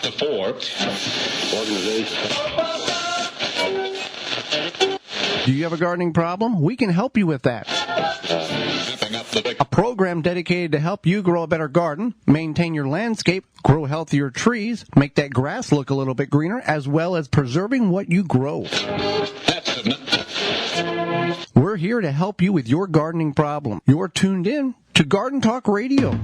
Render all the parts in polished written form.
to 4. Do you have a gardening problem? We can help you with that. A program dedicated to help you grow a better garden, maintain your landscape, grow healthier trees, make that grass look a little bit greener, as well as preserving what you grow. We're here to help you with your gardening problem. You're tuned in to Garden Talk Radio.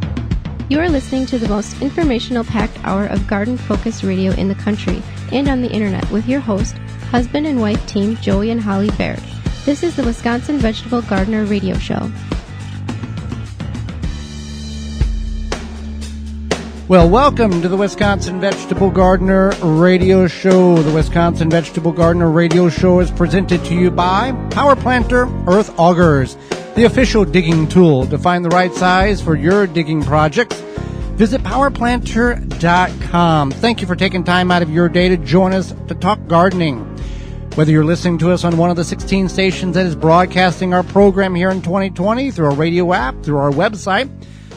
You are listening to the most informational-packed hour of garden-focused radio in the country and on the internet with your host, husband and wife team Joey and Holly Baird. This is the Wisconsin Vegetable Gardener Radio Show. Well, welcome to the Wisconsin Vegetable Gardener Radio Show. The Wisconsin Vegetable Gardener Radio Show is presented to you by Power Planter Earth Augers, the official digging tool to find the right size for your digging projects. Visit powerplanter.com. Thank you for taking time out of your day to join us to talk gardening. Whether you're listening to us on one of the 16 stations that is broadcasting our program here in 2020, through our radio app, through our website.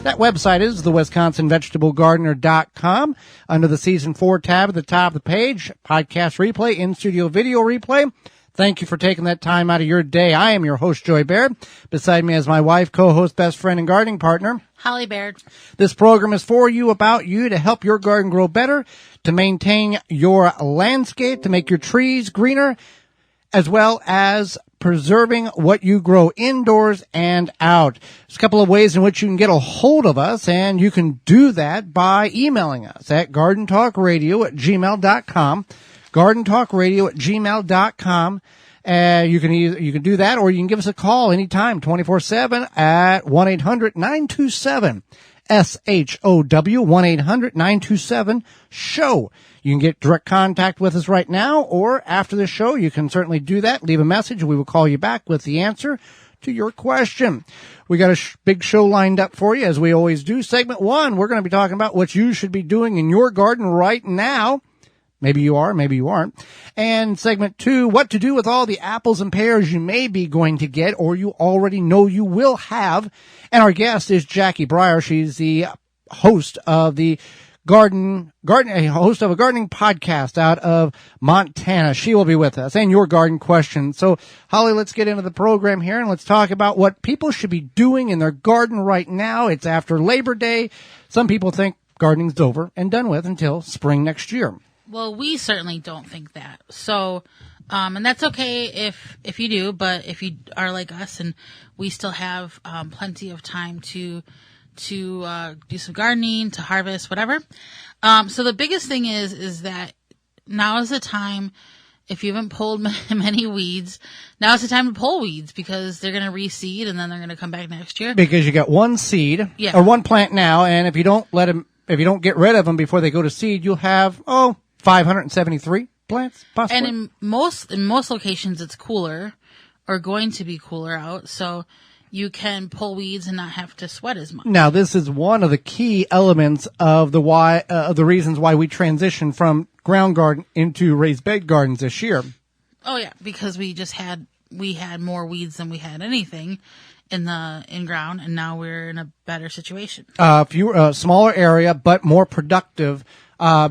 That website is the WisconsinVegetableGardener.com. Under the Season 4 tab at the top of the page, podcast replay, in-studio video replay. Thank you for taking that time out of your day. I am your host, Joy Baird. Beside me is my wife, co-host, best friend, and gardening partner, Holly Baird. This program is for you, about you, to help your garden grow better, to maintain your landscape, to make your trees greener, as well as preserving what you grow indoors and out. There's a couple of ways in which you can get a hold of us, and you can do that by emailing us at gardentalkradio@gmail.com. gardentalkradio@gmail.com. You can do that, or you can give us a call anytime, 24/7 at 1-800-927-SHOW, 1-800-927-SHOW. You can get direct contact with us right now, or after the show, you can certainly do that. Leave a message. We will call you back with the answer to your question. We got a big show lined up for you, as we always do. Segment 1, we're going to be talking about what you should be doing in your garden right now. Maybe you are, maybe you aren't. And segment 2, what to do with all the apples and pears you may be going to get, or you already know you will have. And our guest is Jackie Beyer. She's the host of the host of a gardening podcast out of Montana. She will be with us, and your garden questions. So, Holly, let's get into the program here, and let's talk about what people should be doing in their garden right now. It's after Labor Day. Some people think gardening's over and done with until spring next year. Well, we certainly don't think that. So, and that's okay if you do, but if you are like us and we still have plenty of time to do some gardening, to harvest, whatever. So the biggest thing is that now is the time, if you haven't pulled many weeds, now is the time to pull weeds, because they're going to reseed and then they're going to come back next year. Because you got one seed, yeah, or one plant now, and if you don't get rid of them before they go to seed, you'll have, 573 plants, possibly. And in most locations, it's cooler, or going to be cooler out, so you can pull weeds and not have to sweat as much. Now, this is one of the key elements of the reasons why we transitioned from ground garden into raised bed gardens this year. Oh yeah, because we had more weeds than we had anything in ground, and now we're in a better situation. Smaller area, but more productive.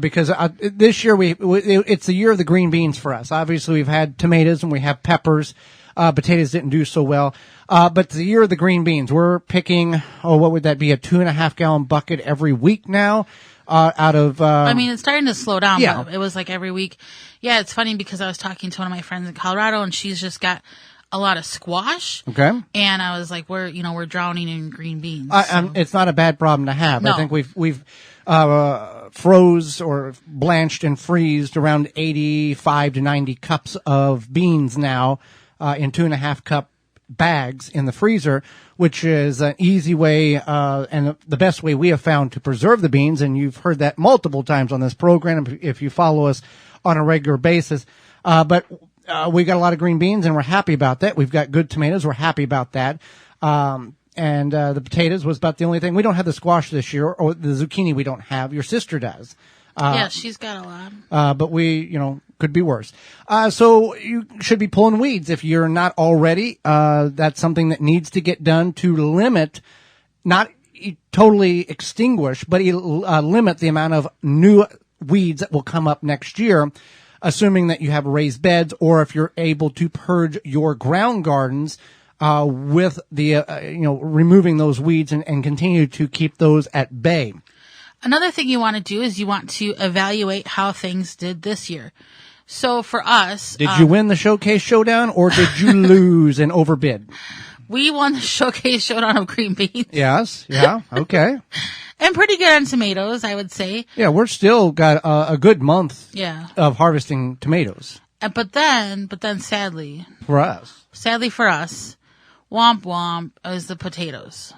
Because this year it's the year of the green beans for us. Obviously, we've had tomatoes and we have peppers. Potatoes didn't do so well. But the year of the green beans, we're picking, what would that be? A 2.5 gallon bucket every week now, out of, I mean, it's starting to slow down. Yeah. But it was like every week. Yeah, it's funny because I was talking to one of my friends in Colorado, and she's just got a lot of squash. Okay. And I was like, we're drowning in green beans. It's not a bad problem to have. No. I think we've froze or blanched and freezed around 85 to 90 cups of beans now, in 2.5 cup bags in the freezer, which is an easy way, and the best way we have found to preserve the beans. And you've heard that multiple times on this program if you follow us on a regular basis. But we got a lot of green beans, and we're happy about that. We've got good tomatoes. We're happy about that. And the potatoes was about the only thing. We don't have the squash this year, or the zucchini we don't have. Your sister does. Yeah, she's got a lot. But we, could be worse. So you should be pulling weeds if you're not already. That's something that needs to get done to limit, not totally extinguish, but limit the amount of new weeds that will come up next year, assuming that you have raised beds or if you're able to purge your ground gardens with the, removing those weeds and continue to keep those at bay. Another thing you want to do is you want to evaluate how things did this year. So for us... Did you win the Showcase Showdown or did you lose and overbid? We won the Showcase Showdown of green beans. Yes. Yeah. Okay. And pretty good on tomatoes, I would say. Yeah, we're still got a good month of harvesting tomatoes. But then sadly for us, womp womp is the potatoes.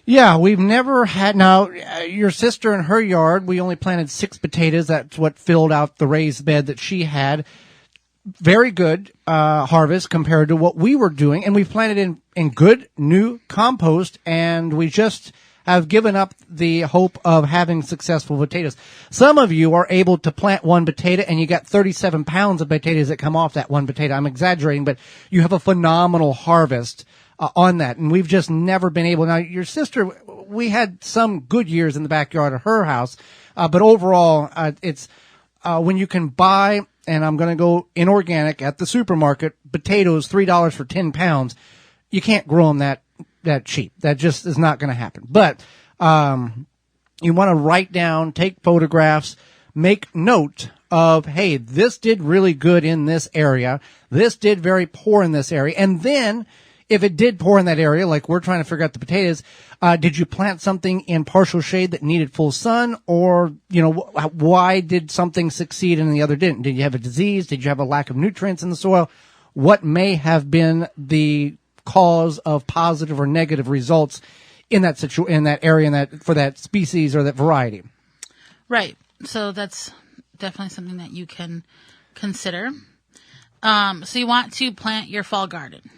Yeah, we've never had. Now, your sister in her yard, we only planted 6 potatoes. That's what filled out the raised bed that she had. Very good harvest compared to what we were doing. And we've planted in good new compost, and we just have given up the hope of having successful potatoes. Some of you are able to plant one potato, and you got 37 pounds of potatoes that come off that one potato. I'm exaggerating, but you have a phenomenal harvest on that, and we've just never been able. Now, your sister, we had some good years in the backyard of her house, but overall, it's when you can buy, and I'm going to go inorganic at the supermarket, potatoes $3 for 10 pounds. You can't grow them that cheap. That just is not going to happen. But you want to write down, take photographs, make note of, hey, this did really good in this area. This did very poor in this area, and then. If it did pour in that area, like we're trying to figure out the potatoes, did you plant something in partial shade that needed full sun? Or, why did something succeed and the other didn't? Did you have a disease? Did you have a lack of nutrients in the soil? What may have been the cause of positive or negative results in that in that area, for that species or that variety? Right. So that's definitely something that you can consider. So you want to plant your fall garden.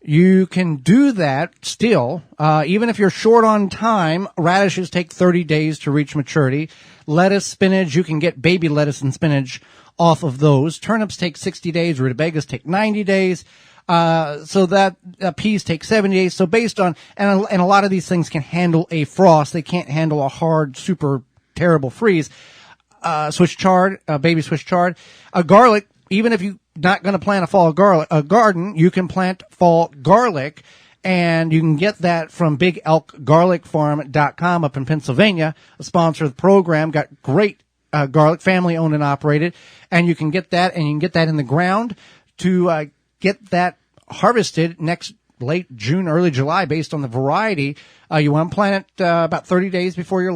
You can do that still, even if you're short on time. Radishes take 30 days to reach maturity. Lettuce, spinach, you can get baby lettuce and spinach off of those. Turnips take 60 days. Rutabagas take 90 days. So that peas take 70 days. So based on, and a lot of these things can handle a frost. They can't handle a hard, super terrible freeze. Swiss chard, baby Swiss chard, garlic. Even if you're not going to plant a fall garden, you can plant fall garlic, and you can get that from BigElkGarlicFarm.com up in Pennsylvania, a sponsor of the program. Got great garlic, family owned and operated, and you can get that, and you can get that in the ground to get that harvested next late June, early July, based on the variety. You want to plant it about 30 days before your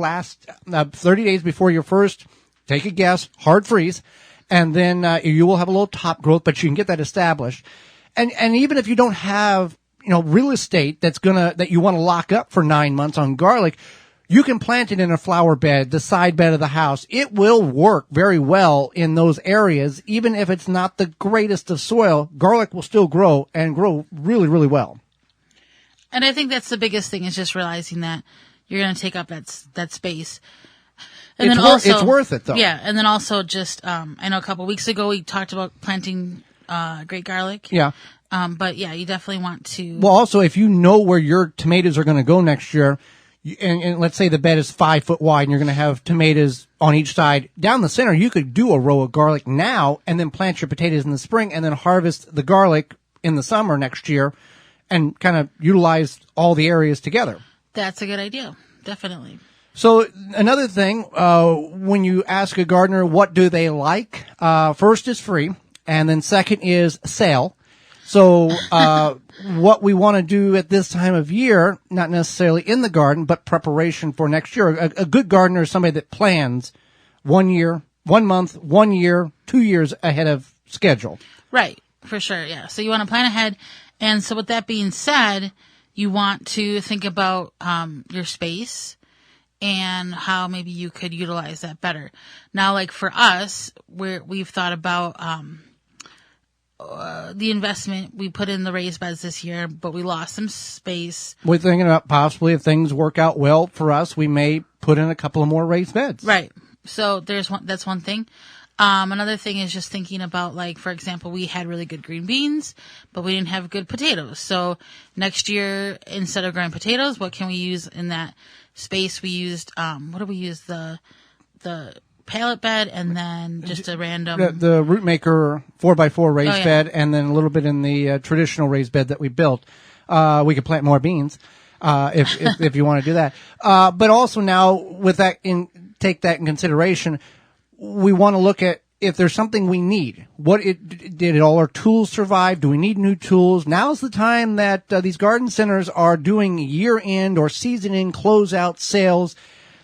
first, take a guess, hard freeze. And then you will have a little top growth, but you can get that established. And even if you don't have, real estate that you want to lock up for 9 months on garlic, you can plant it in a flower bed, the side bed of the house. It will work very well in those areas. Even if it's not the greatest of soil, garlic will still grow and grow really, really well. And I think that's the biggest thing, is just realizing that you're going to take up that space. And it's worth it, though. Yeah, and then also just, I know a couple weeks ago we talked about planting great garlic. Yeah. But yeah, you definitely want to. Well, also, if you know where your tomatoes are going to go next year, and let's say the bed is 5 foot wide and you're going to have tomatoes on each side, down the center, you could do a row of garlic now and then plant your potatoes in the spring and then harvest the garlic in the summer next year and kind of utilize all the areas together. That's a good idea. Definitely. So another thing, when you ask a gardener what do they like, first is free, and then second is sale. So what we want to do at this time of year, not necessarily in the garden, but preparation for next year. A good gardener is somebody that plans 1 year, 1 month, 1 year, 2 years ahead of schedule. Right, for sure, yeah. So you want to plan ahead. And so with that being said, you want to think about your space and how maybe you could utilize that better. Now, like for us, we've thought about the investment we put in the raised beds this year, but we lost some space. We're thinking about possibly, if things work out well for us, we may put in a couple of more raised beds. Right. So that's one thing. Another thing is just thinking about, like, for example, we had really good green beans, but we didn't have good potatoes. So next year, instead of growing potatoes, what can we use in that space? We used, what did we use? The pallet bed and then just a random... The Root Maker 4x4 raised Oh, yeah. bed, and then a little bit in the traditional raised bed that we built. We could plant more beans if you want to do that. But also now, with that take that in consideration, we want to look at if there's something we need. Did all our tools survive? Do we need new tools? Now's the time that these garden centers are doing year-end or season-end closeout sales.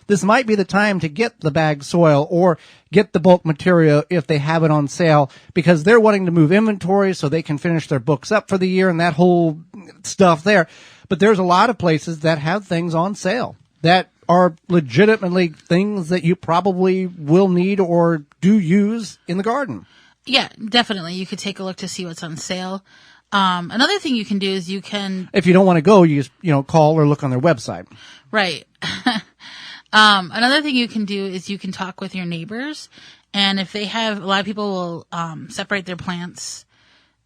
This might be the time to get the bagged soil or get the bulk material if they have it on sale, because they're wanting to move inventory so they can finish their books up for the year and that whole stuff there. But there's a lot of places that have things on sale that are legitimately things that you probably will need or do use in the garden. Yeah, definitely. You could take a look to see what's on sale. Another thing you can do is you can... If you don't want to go, you just, call or look on their website. Right. Another thing you can do is you can talk with your neighbors. And if they have... A lot of people will separate their plants.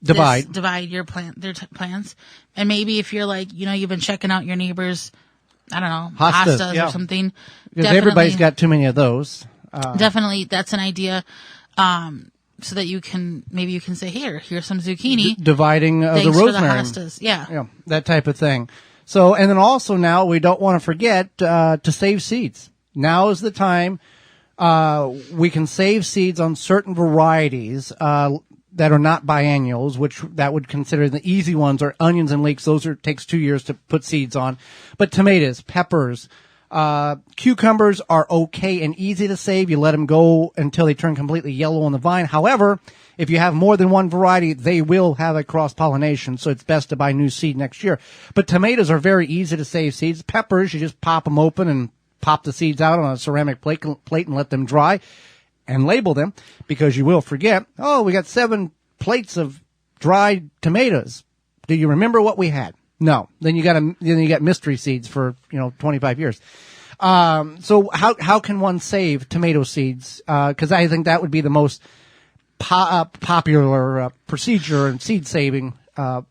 Divide their plants. And maybe if you're like, you've been checking out your neighbors... I don't know, hostas yeah. or something. Because everybody's got too many of those. Definitely, that's an idea. So that you can say, here's some zucchini. Dividing the rosemary. For the hostas. Yeah, that type of thing. So, and then also now we don't want to forget to save seeds. Now is the time we can save seeds on certain varieties that are not biennials, which that would consider the easy ones are onions and leeks. Those takes 2 years to put seeds on. But tomatoes, peppers, cucumbers are okay and easy to save. You let them go until they turn completely yellow on the vine. However, if you have more than one variety, they will have a cross-pollination, so it's best to buy new seed next year. But tomatoes are very easy to save seeds. Peppers, you just pop them open and pop the seeds out on a ceramic plate and let them dry. And label them, because you will forget, we got 7 plates of dried tomatoes. Do you remember what we had? No. Then you got mystery seeds for, 25 years. So how can one save tomato seeds? Cause I think that would be the most popular procedure in seed saving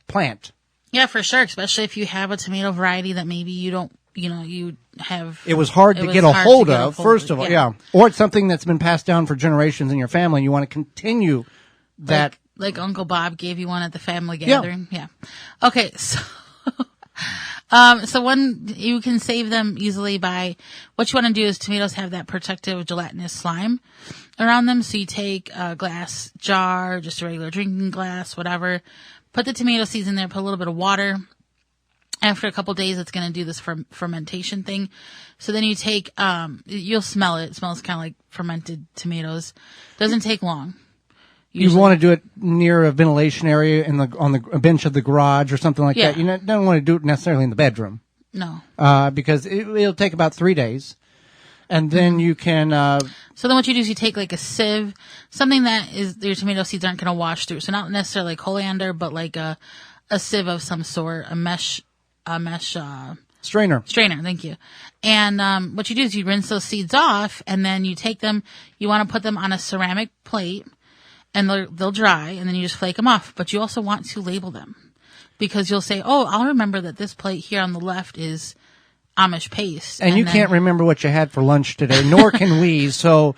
plant. Yeah, for sure. Especially if you have a tomato variety that maybe you don't, you have. It was hard to get a hold of, first of all. Yeah. Or it's something that's been passed down for generations in your family and you want to continue that. Like Uncle Bob gave you one at the family gathering. Yeah. Okay. So, you can save them easily by what you want to do is tomatoes have that protective gelatinous slime around them. So you take a glass jar, just a regular drinking glass, whatever, put the tomato seeds in there, put a little bit of water. After a couple days, it's going to do this fermentation thing. So then you take, you'll smell it. It smells kind of like fermented tomatoes. Doesn't take long. Usually. You want to do it near a ventilation area on the bench of the garage or something like that. You don't want to do it necessarily in the bedroom. No. Because it'll take about 3 days. And then you can, So then what you do is you take like a sieve, something that your tomato seeds aren't going to wash through. So not necessarily coriander, but like a sieve of some sort, a mesh strainer. Thank you. And what you do is you rinse those seeds off, and then you take them. You want to put them on a ceramic plate, and they'll dry, and then you just flake them off. But you also want to label them, because you'll say, "Oh, I'll remember that this plate here on the left is Amish paste." And you can't remember what you had for lunch today, nor can we. So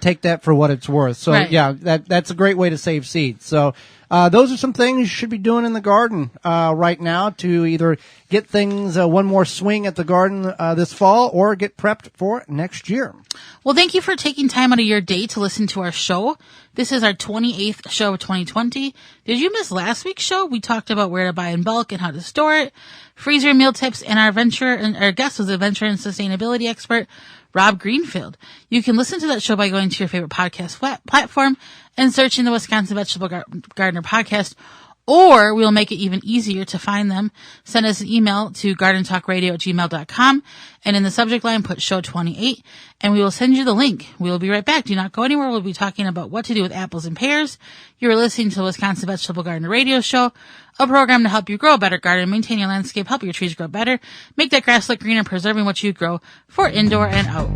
take that for what it's worth. So right. Yeah, that's a great way to save seeds. So. Those are some things you should be doing in the garden right now to either get things one more swing at the garden this fall or get prepped for next year. Well, thank you for taking time out of your day to listen to our show. This is our 28th show of 2020. Did you miss last week's show? We talked about where to buy in bulk and how to store it, freezer meal tips, and our guest was adventure and sustainability expert, Rob Greenfield. You can listen to that show by going to your favorite podcast platform and searching the Wisconsin Vegetable Gardener podcast, or we'll make it even easier to find them. Send us an email to gardentalkradio@gmail.com, and in the subject line put show 28, and we will send you the link. We will be right back. Do not go anywhere. We'll be talking about what to do with apples and pears. You're listening to the Wisconsin Vegetable Gardener radio show, a program to help you grow a better garden, maintain your landscape, help your trees grow better, make that grass look greener, preserving what you grow for indoor and out.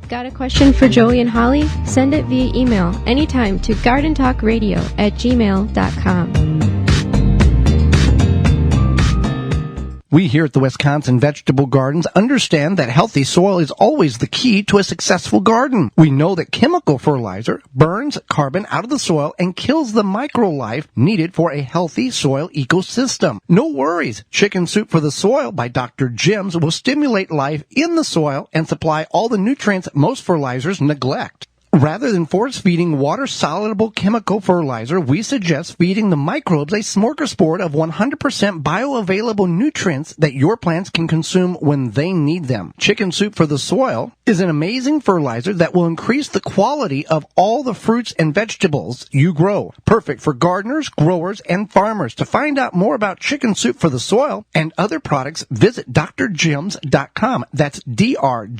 Got a question for Joey and Holly? Send it via email anytime to gardentalkradio@gmail.com. We here at the Wisconsin Vegetable Gardens understand that healthy soil is always the key to a successful garden. We know that chemical fertilizer burns carbon out of the soil and kills the microlife needed for a healthy soil ecosystem. No worries. Chicken Soup for the Soil by Dr. Jim's will stimulate life in the soil and supply all the nutrients most fertilizers neglect. Rather than force-feeding water-soluble chemical fertilizer, we suggest feeding the microbes a smorgasbord of 100% bioavailable nutrients that your plants can consume when they need them. Chicken Soup for the Soil is an amazing fertilizer that will increase the quality of all the fruits and vegetables you grow. Perfect for gardeners, growers, and farmers. To find out more about Chicken Soup for the Soil and other products, visit drjims.com. That's drjimz.com.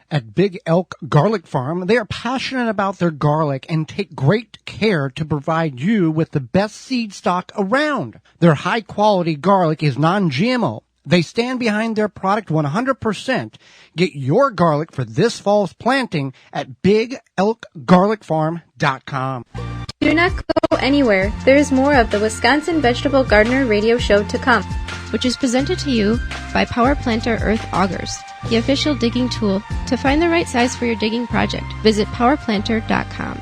At Big Elk Garlic Farm, they are passionate about their garlic and take great care to provide you with the best seed stock around. Their high-quality garlic is non-GMO. They stand behind their product 100%. Get your garlic for this fall's planting at BigElkGarlicFarm.com. Do not go anywhere. There is more of the Wisconsin Vegetable Gardener Radio Show to come, which is presented to you by Power Planter Earth Augers, the official digging tool. To find the right size for your digging project, visit powerplanter.com.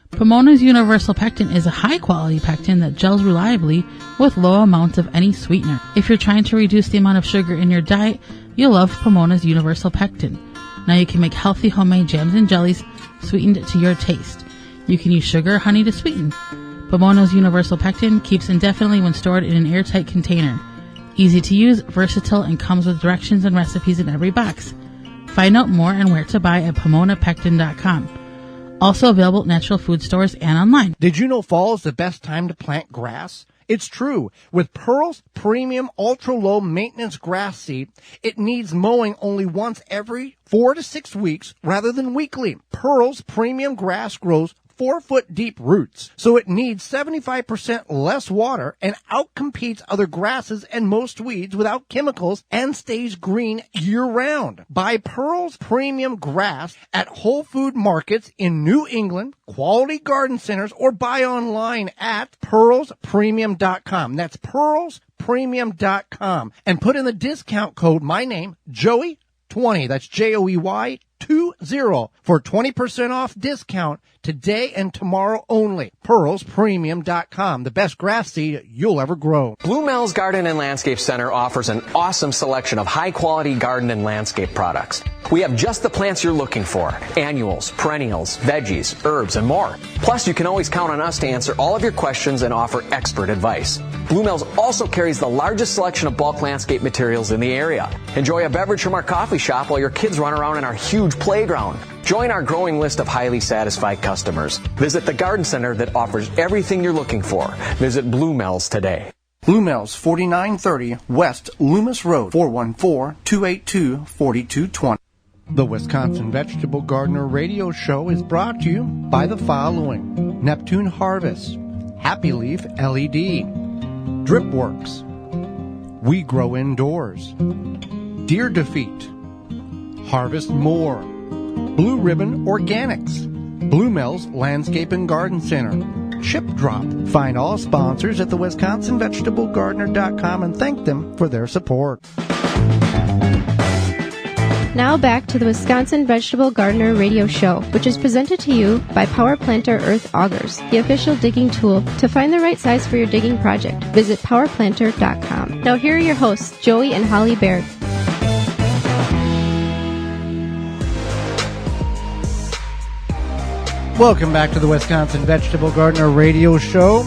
Pomona's Universal Pectin is a high-quality pectin that gels reliably with low amounts of any sweetener. If you're trying to reduce the amount of sugar in your diet, you'll love Pomona's Universal Pectin. Now you can make healthy homemade jams and jellies sweetened to your taste. You can use sugar or honey to sweeten. Pomona's Universal Pectin keeps indefinitely when stored in an airtight container. Easy to use, versatile, and comes with directions and recipes in every box. Find out more and where to buy at PomonaPectin.com. Also available at natural food stores and online. Did you know fall is the best time to plant grass? It's true. With Pearls Premium Ultra Low Maintenance Grass Seed, it needs mowing only once every 4 to 6 weeks rather than weekly. Pearls Premium Grass grows 4-foot deep roots, so it needs 75% less water and outcompetes other grasses and most weeds without chemicals and stays green year-round. Buy Pearls Premium Grass at Whole Food Markets in New England, quality garden centers, or buy online at pearlspremium.com. That's pearlspremium.com. And put in the discount code, my name, Joey20. That's Joey20 for 20% off discount today and tomorrow only. PearlsPremium.com, the best grass seed you'll ever grow. Blue Mel's Garden and Landscape Center offers an awesome selection of high-quality garden and landscape products. We have just the plants you're looking for: annuals, perennials, veggies, herbs, and more. Plus, you can always count on us to answer all of your questions and offer expert advice. Blue Mel's also carries the largest selection of bulk landscape materials in the area. Enjoy a beverage from our coffee shop while your kids run around in our huge playground. Join our growing list of highly satisfied customers. Visit the garden center that offers everything you're looking for. Visit Blue Mel's today. Blue Mel's, 4930 West Loomis Road, 414-282-4220. The Wisconsin Vegetable Gardener Radio Show is brought to you by the following: Neptune Harvest, Happy Leaf LED, Dripworks, We Grow Indoors, Deer Defeat, Harvest More, Blue Ribbon Organics, Blue Mel's Landscape and Garden Center, Chip Drop. Find all sponsors at the WisconsinVegetableGardener.com and thank them for their support. Now back to the Wisconsin Vegetable Gardener Radio Show, which is presented to you by Power Planter Earth Augers, the official digging tool. To find the right size for your digging project, visit powerplanter.com. Now here are your hosts, Joey and Holly Baird. Welcome back to the Wisconsin Vegetable Gardener Radio Show.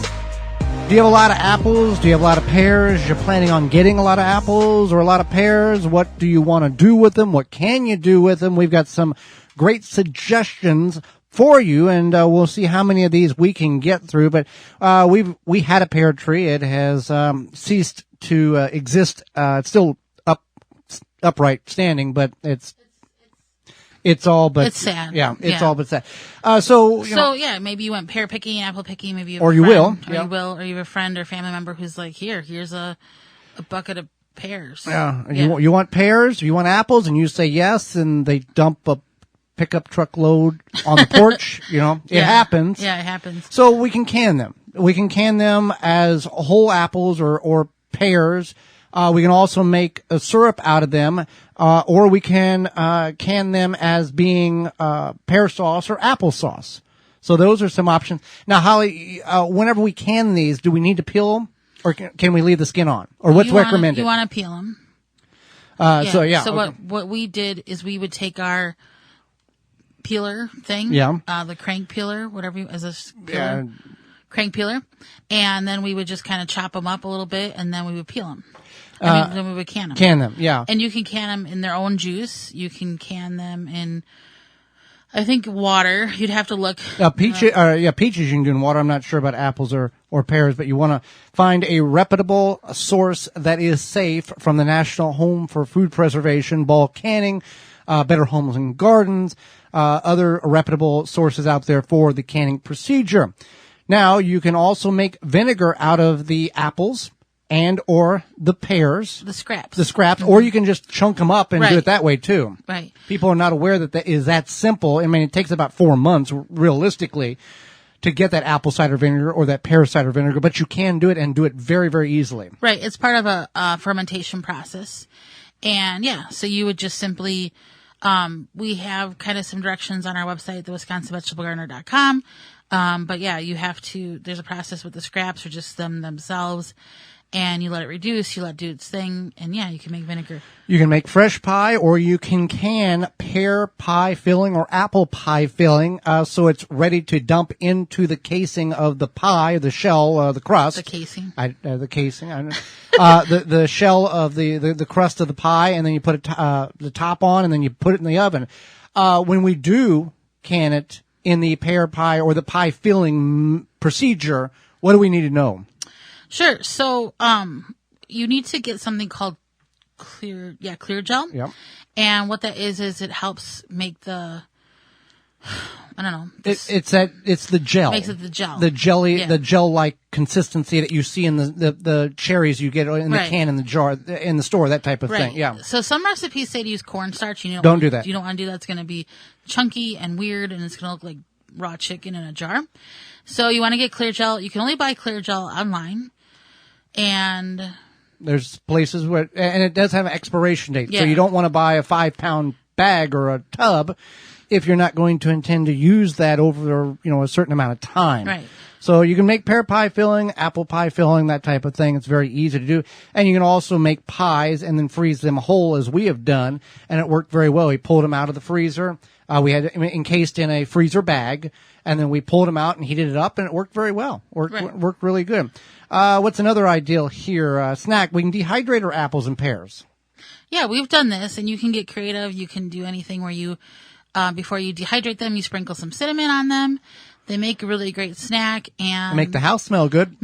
Do you have a lot of apples? Do you have a lot of pears? You're planning on getting a lot of apples or a lot of pears? What do you want to do with them? What can you do with them? We've got some great suggestions for you, and we'll see how many of these we can get through. But we had a pear tree. It has ceased to exist. It's still upright standing, but it's all but it's sad. Yeah, it's all but sad. So maybe you went pear picking, apple picking, maybe you have or a you friend, will, or you have a friend or family member who's like, here's a bucket of pears. You want pears, you want apples, and you say yes, and they dump a pickup truck load on the porch. It happens. Yeah, it happens. So we can can them. We can can them as whole apples or pears. We can also make a syrup out of them, or we can can them as being pear sauce or applesauce. So those are some options. Now, Holly, whenever we can these, do we need to peel them, or can we leave the skin on, or what's recommended? You want to peel them. So okay. What we did is we would take our peeler thing, the crank peeler, crank peeler, and then we would just kind of chop them up a little bit, and then we would peel them. Then we would can them. Can them, yeah. And you can can them in their own juice. You can can them in, I think, water. You'd have to look. Peaches you can do in water. I'm not sure about apples or pears, but you want to find a reputable source that is safe from the National Home for Food Preservation, Ball Canning, Better Homes and Gardens, other reputable sources out there for the canning procedure. Now, you can also make vinegar out of the apples and or the pears. The scraps. Mm-hmm. Or you can just chunk them up and do it that way, too. Right. People are not aware that is that simple. I mean, it takes about 4 months, realistically, to get that apple cider vinegar or that pear cider vinegar, but you can do it and do it very, very easily. Right. It's part of a fermentation process. And, so you would just simply... we have kind of some directions on our website, thewisconsinvegetablegardener.com. But you have to, there's a process with the scraps or just them themselves, and you let it reduce, you let it do its thing, and you can make vinegar. You can make fresh pie, or you can pear pie filling or apple pie filling, so it's ready to dump into the casing of the pie, the shell, the crust. The casing. The casing. The shell of the crust of the pie, and then you put the top on, and then you put it in the oven. When we do can it in the pear pie or the pie filling procedure, what do we need to know? Sure. So, you need to get something called clear gel. Yep. And what that is it helps make the, I don't know. It's the gel. Makes it the gel. The jelly, the gel-like consistency that you see in the cherries you get in the can, in the jar, in the store, that type of thing. Yeah. So some recipes say to use cornstarch. Don't do that. You don't want to do that. It's going to be chunky and weird, and it's going to look like raw chicken in a jar. So you want to get clear gel. You can only buy clear gel online. And there's places where, and it does have an expiration date. So you don't want to buy a 5-pound bag or a tub if you're not going to intend to use that over, a certain amount of time. Right. So you can make pear pie filling, apple pie filling, that type of thing. It's very easy to do. And you can also make pies and then freeze them whole, as we have done. And it worked very well. We pulled them out of the freezer. We had it encased in a freezer bag, and then we pulled them out and heated it up, and it worked very well. Worked really good. What's another ideal here? Snack. We can dehydrate our apples and pears. Yeah, we've done this, and you can get creative. You can do anything where you, before you dehydrate them, you sprinkle some cinnamon on them. They make a really great snack, and make the house smell good.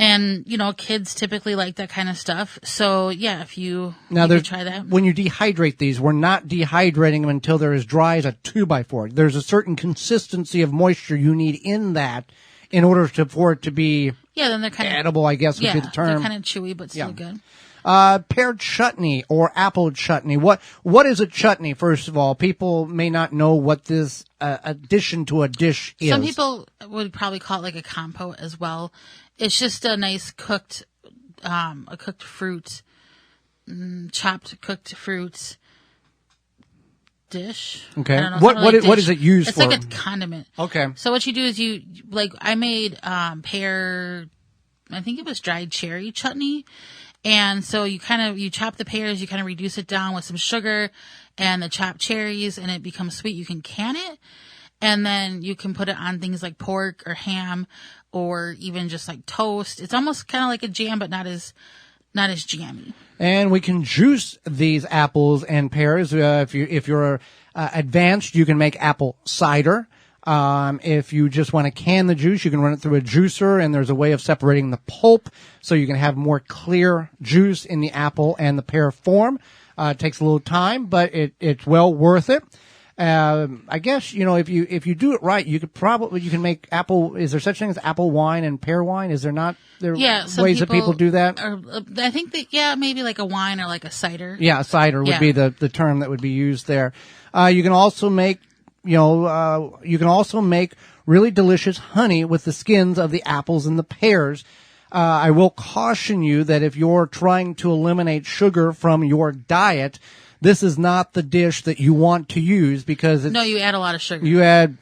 And, kids typically like that kind of stuff. So, if you try that. When you dehydrate these, we're not dehydrating them until they're as dry as a 2x4. There's a certain consistency of moisture you need in that in order for it to be then they're kind of edible, I guess would be the term. They're kind of chewy, but still good. Pear chutney or apple chutney. What is a chutney, first of all? People may not know what this addition to a dish is. Some people would probably call it like a compote as well. It's just a nice cooked fruit, chopped cooked fruits dish. Okay. I don't know, What is it used for? It's like a condiment. Okay. So what you do is I made pear, I think it was dried cherry chutney. And so you chop the pears, you kind of reduce it down with some sugar and the chopped cherries, and it becomes sweet. You can can it, and then you can put it on things like pork or ham or even just like toast. It's almost kind of like a jam, but not as jammy. And we can juice these apples and pears. If you're advanced, you can make apple cider. If you just want to can the juice, you can run it through a juicer, and there's a way of separating the pulp so you can have more clear juice in the apple and the pear form. It takes a little time, but it's well worth it. I guess, if you do it right, you can make apple. Is there such thing as apple wine and pear wine? Is there not? Ways that people do that? I think that, maybe like a wine or like a cider. Yeah, a cider would be the term that would be used there. You can also make, really delicious honey with the skins of the apples and the pears. I will caution you that if you're trying to eliminate sugar from your diet, this is not the dish that you want to use because you add a lot of sugar. You add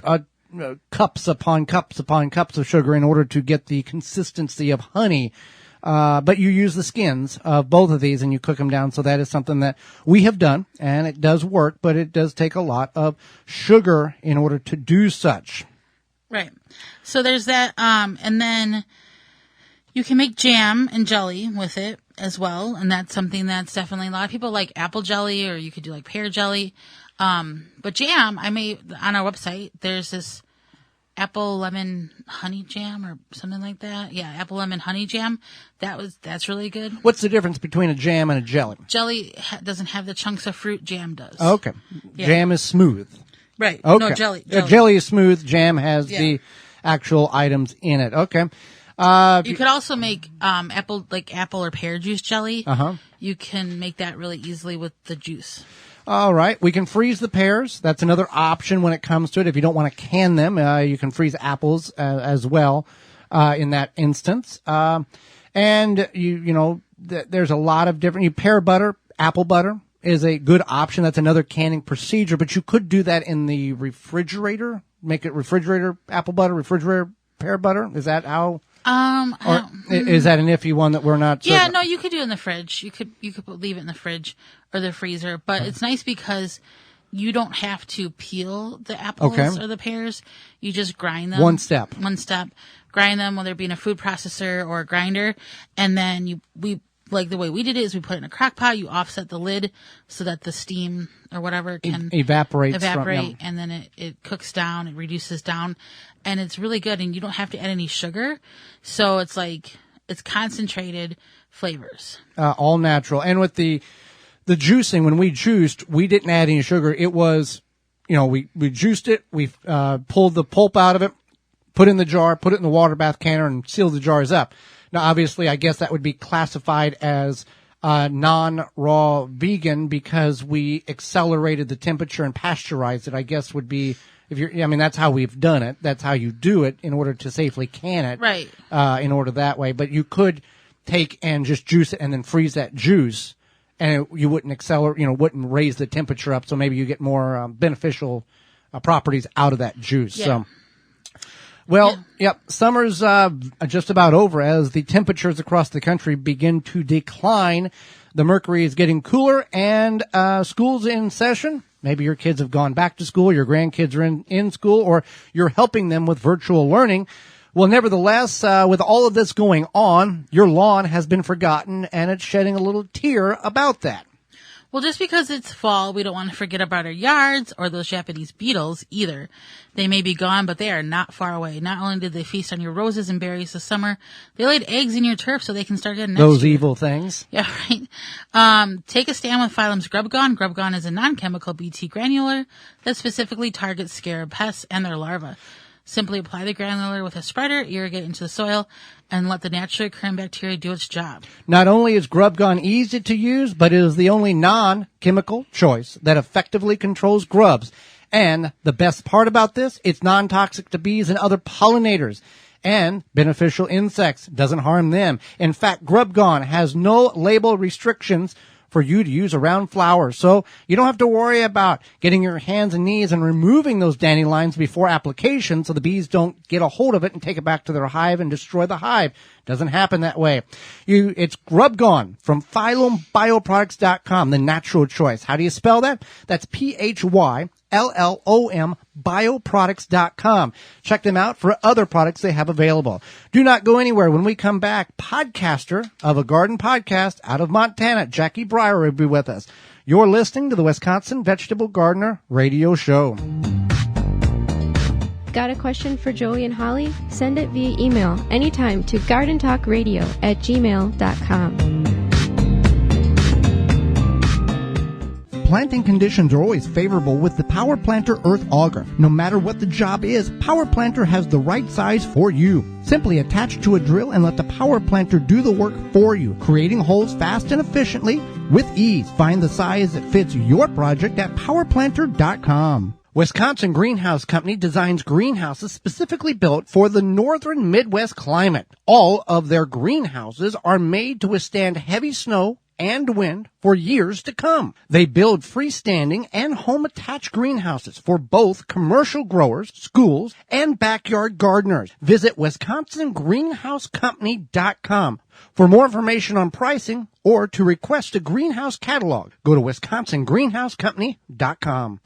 cups upon cups upon cups of sugar in order to get the consistency of honey. But you use the skins of both of these and you cook them down. So that is something that we have done, and it does work, but it does take a lot of sugar in order to do such. Right. So there's that. And then you can make jam and jelly with it as well. And that's something that's definitely a lot of people like apple jelly, or you could do like pear jelly. But jam, I made on our website, there's this apple lemon honey jam or something like that. Yeah, apple lemon honey jam. That's really good. What's the difference between a jam and a jelly? Jelly doesn't have the chunks of fruit. Jam does. Okay. Yeah. Jam is smooth. Right. Okay. No, jelly. Jelly is smooth. Jam has the actual items in it. Okay. You could also make apple or pear juice jelly. You can make that really easily with the juice. All right. We can freeze the pears. That's another option when it comes to it. If you don't want to can them, you can freeze apples as well in that instance. And there's a lot of different. Pear butter, apple butter is a good option. That's another canning procedure, but you could do that in the refrigerator. Make it refrigerator apple butter, refrigerator pear butter. Is that how? Is that an iffy one that we're not? Yeah, no, you could do it in the fridge. You could leave it in the fridge or the freezer, but it's nice because you don't have to peel the apples or the pears. You just grind them. One step. Grind them, whether it be in a food processor or a grinder, and then like the way we did it is we put it in a crock pot, you offset the lid so that the steam or whatever can evaporate, and then it cooks down, it reduces down, and it's really good, and you don't have to add any sugar. So it's concentrated flavors. All natural. And with the juicing, when we juiced, we didn't add any sugar. It was, we juiced it, we pulled the pulp out of it, put it in the jar, put it in the water bath canner, and sealed the jars up. Now, obviously, I guess that would be classified as non-raw vegan because we accelerated the temperature and pasteurized it. I guess would be that's how we've done it. That's how you do it in order to safely can it. Right. In order that way, but you could take and just juice it and then freeze that juice, and you wouldn't wouldn't raise the temperature up. So maybe you get more beneficial properties out of that juice. Yeah. So. Well, yep, summer's just about over as the temperatures across the country begin to decline. The mercury is getting cooler and school's in session. Maybe your kids have gone back to school, your grandkids are in school, or you're helping them with virtual learning. Well, nevertheless, with all of this going on, your lawn has been forgotten, and it's shedding a little tear about that. Well, just because it's fall, we don't want to forget about our yards or those Japanese beetles either. They may be gone, but they are not far away. Not only did they feast on your roses and berries this summer, they laid eggs in your turf so they can start getting those evil things. Yeah, right. Take a stand with Phylum's Grubgone. Grubgone is a non-chemical Bt granular that specifically targets scarab pests and their larvae. Simply apply the granular with a spreader, irrigate into the soil, and let the naturally occurring bacteria do its job. Not only is Grubgone easy to use, but it is the only non-chemical choice that effectively controls grubs. And the best part about this, it's non-toxic to bees and other pollinators. And beneficial insects, doesn't harm them. In fact, Grubgone has no label restrictions for you to use around flowers. So you don't have to worry about getting your hands and knees and removing those dandelions before application so the bees don't get a hold of it and take it back to their hive and destroy the hive. Doesn't happen that way. It's Grubgone from PhylumBioproducts.com, the natural choice. How do you spell that? That's PHYLLOM bioproducts.com. Check them out for other products they have available. Do not go anywhere. When we come back, podcaster of a garden podcast out of Montana, Jackie Beyer, will be with us. You're listening to the Wisconsin Vegetable Gardener Radio Show. Got a question for Joey and Holly? Send it via email anytime to gardentalkradio@gmail.com. planting conditions are always favorable with the Power Planter Earth Auger. No matter what the job is, Power Planter has the right size for you. Simply attach to a drill and let the Power Planter do the work for you, creating holes fast and efficiently with ease. Find the size that fits your project at powerplanter.com. Wisconsin Greenhouse Company designs greenhouses specifically built for the northern Midwest climate. All of their greenhouses are made to withstand heavy snow and wind for years to come. They build freestanding and home-attached greenhouses for both commercial growers, schools, and backyard gardeners. Visit WisconsinGreenhouseCompany.com. For more information on pricing or to request a greenhouse catalog, go to WisconsinGreenhouseCompany.com.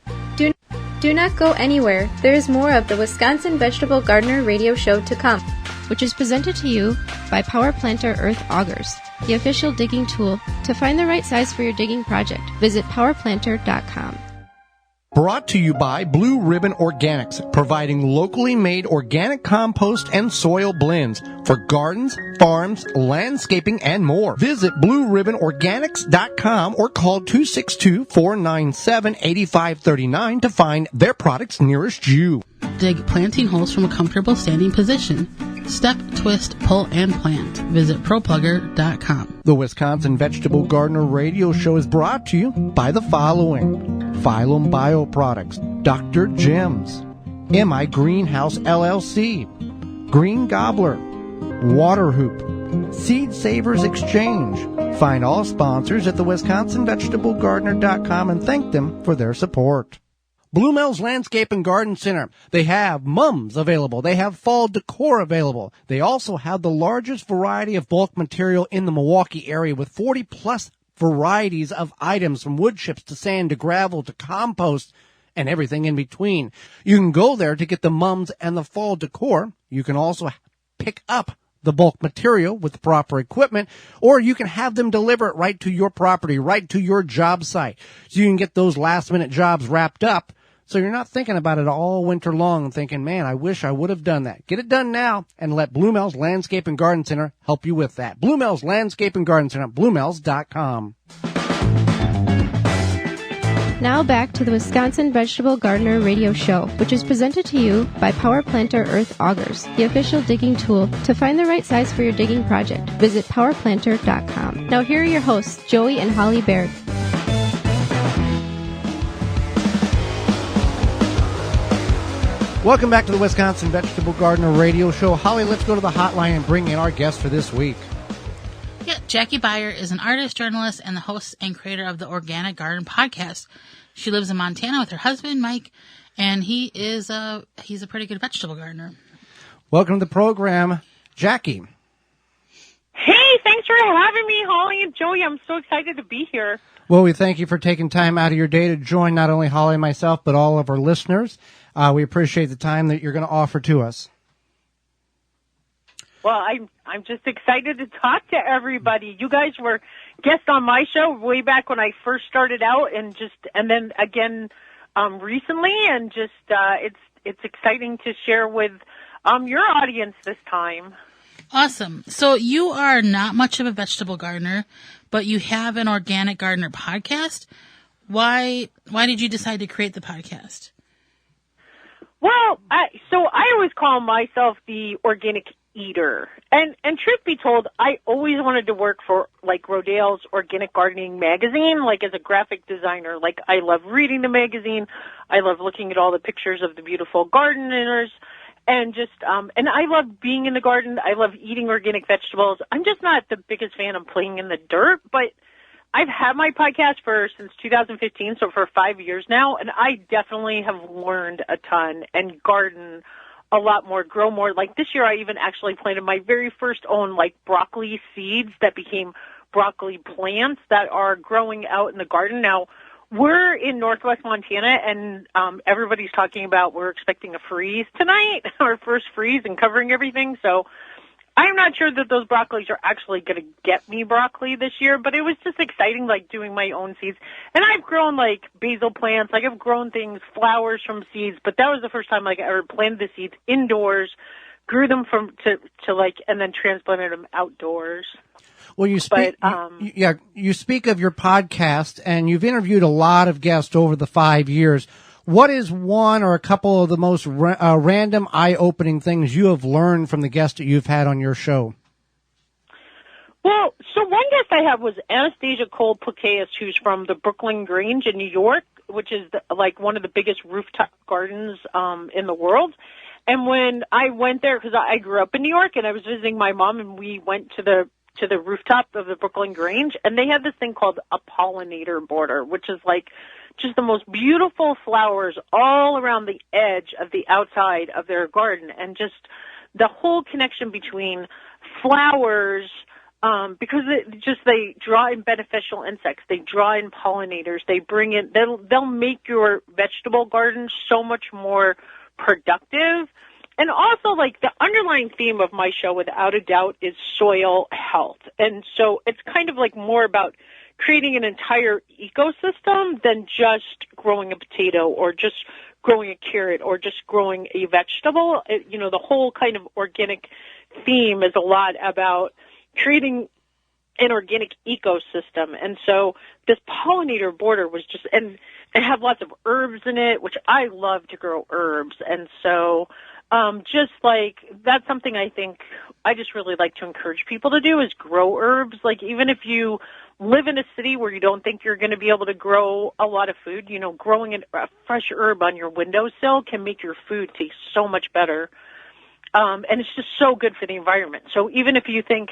Do not go anywhere. There is more of the Wisconsin Vegetable Gardener radio show to come, which is presented to you by Power Planter Earth Augers, the official digging tool. To find the right size for your digging project, visit powerplanter.com. Brought to you by Blue Ribbon Organics, providing locally made organic compost and soil blends for gardens, farms, landscaping, and more. Visit BlueRibbonOrganics.com or call 262-497-8539 to find their products nearest you. Dig planting holes from a comfortable standing position. Step, twist, pull, and plant. Visit ProPlugger.com. The Wisconsin Vegetable Gardener Radio Show is brought to you by the following: Phylum Bioproducts, Dr. Jim's, MI Greenhouse LLC, Green Gobbler, Water Hoop, Seed Savers Exchange. Find all sponsors at the WisconsinVegetableGardener.com and thank them for their support. Blue Mills Landscape and Garden Center. They have mums available. They have fall decor available. They also have the largest variety of bulk material in the Milwaukee area with 40-plus varieties of items from wood chips to sand to gravel to compost and everything in between. You can go there to get the mums and the fall decor. You can also pick up the bulk material with the proper equipment, or you can have them deliver it right to your property, right to your job site. So you can get those last-minute jobs wrapped up, so you're not thinking about it all winter long and thinking, man, I wish I would have done that. Get it done now and let Blue Mills Landscape and Garden Center help you with that. Blue Mills Landscape and Garden Center, BlueMills.com. Now back to the Wisconsin Vegetable Gardener radio show, which is presented to you by Power Planter Earth Augers, the official digging tool. To find the right size for your digging project, visit powerplanter.com. Now here are your hosts, Joey and Holly Baird. Welcome back to the Wisconsin Vegetable Gardener radio show. Holly, let's go to the hotline and bring in our guest for this week. Yeah, Jackie Beyer is an artist, journalist, and the host and creator of the Organic Garden podcast. She lives in Montana with her husband, Mike, and he's a pretty good vegetable gardener. Welcome to the program, Jackie. Hey, thanks for having me, Holly and Joey. I'm so excited to be here. Well, we thank you for taking time out of your day to join not only Holly and myself, but all of our listeners. We appreciate the time that you're going to offer to us. Well, I'm just excited to talk to everybody. You guys were guests on my show way back when I first started out, and then again recently, and just it's exciting to share with your audience this time. Awesome. So you are not much of a vegetable gardener, but you have an Organic Gardener podcast. Why did you decide to create the podcast? Well, I always call myself the organic eater. And truth be told, I always wanted to work for like Rodale's Organic Gardening magazine, like as a graphic designer. Like I love reading the magazine. I love looking at all the pictures of the beautiful gardeners and just, and I love being in the garden. I love eating organic vegetables. I'm just not the biggest fan of playing in the dirt, but I've had my podcast since 2015, so for 5 years now, and I definitely have learned a ton and garden a lot more, grow more. Like this year, I even actually planted my very first own like broccoli seeds that became broccoli plants that are growing out in the garden. Now, we're in northwest Montana, and everybody's talking about we're expecting a freeze tonight, our first freeze, and covering everything, so I'm not sure that those broccolis are actually going to get me broccoli this year, but it was just exciting, like, doing my own seeds. And I've grown, like, basil plants. Like, I've grown things, flowers from seeds, but that was the first time, like, I ever planted the seeds indoors, grew them and then transplanted them outdoors. Well, you speak, you speak of your podcast, and you've interviewed a lot of guests over the 5 years. What is one or a couple of the most random, eye-opening things you have learned from the guests that you've had on your show? Well, so one guest I had was Anastasia Pocheus, who's from the Brooklyn Grange in New York, which is like one of the biggest rooftop gardens in the world. And when I went there, because I grew up in New York, and I was visiting my mom, and we went to the rooftop of the Brooklyn Grange, and they had this thing called a pollinator border, which is like just the most beautiful flowers all around the edge of the outside of their garden, and just the whole connection between flowers. Because they draw in beneficial insects, they draw in pollinators, they bring in, they'll make your vegetable garden so much more productive. And also, like, the underlying theme of my show, without a doubt, is soil health. And so it's kind of like more about creating an entire ecosystem than just growing a potato or just growing a carrot or just growing a vegetable. The whole kind of organic theme is a lot about creating an organic ecosystem. And so this pollinator border was just, and it had lots of herbs in it, which I love to grow herbs. And so just like, that's something I think I just really like to encourage people to do, is grow herbs. Like, even if you live in a city where you don't think you're going to be able to grow a lot of food, growing a fresh herb on your windowsill can make your food taste so much better. And it's just so good for the environment. So even if you think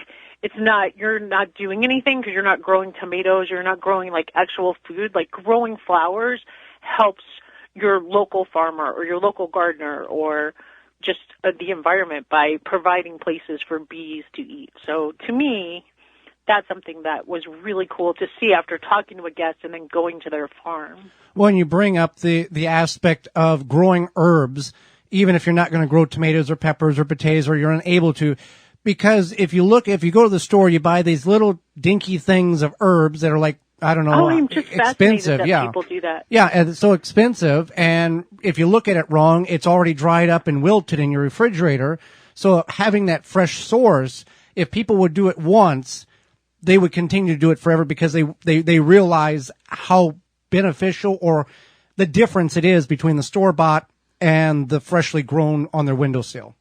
you're not doing anything because you're not growing tomatoes, you're not growing like actual food, like growing flowers helps your local farmer or your local gardener or just the environment by providing places for bees to eat. So to me, that's something that was really cool to see after talking to a guest and then going to their farm. When you bring up the aspect of growing herbs, even if you're not going to grow tomatoes or peppers or potatoes, or you're unable to, because if you go to the store, you buy these little dinky things of herbs that are like, I don't know, I'm just expensive. That people do that. Yeah, and it's so expensive. And if you look at it wrong, it's already dried up and wilted in your refrigerator. So having that fresh source, if people would do it once, they would continue to do it forever, because they realize how beneficial or the difference it is between the store-bought and the freshly grown on their windowsill.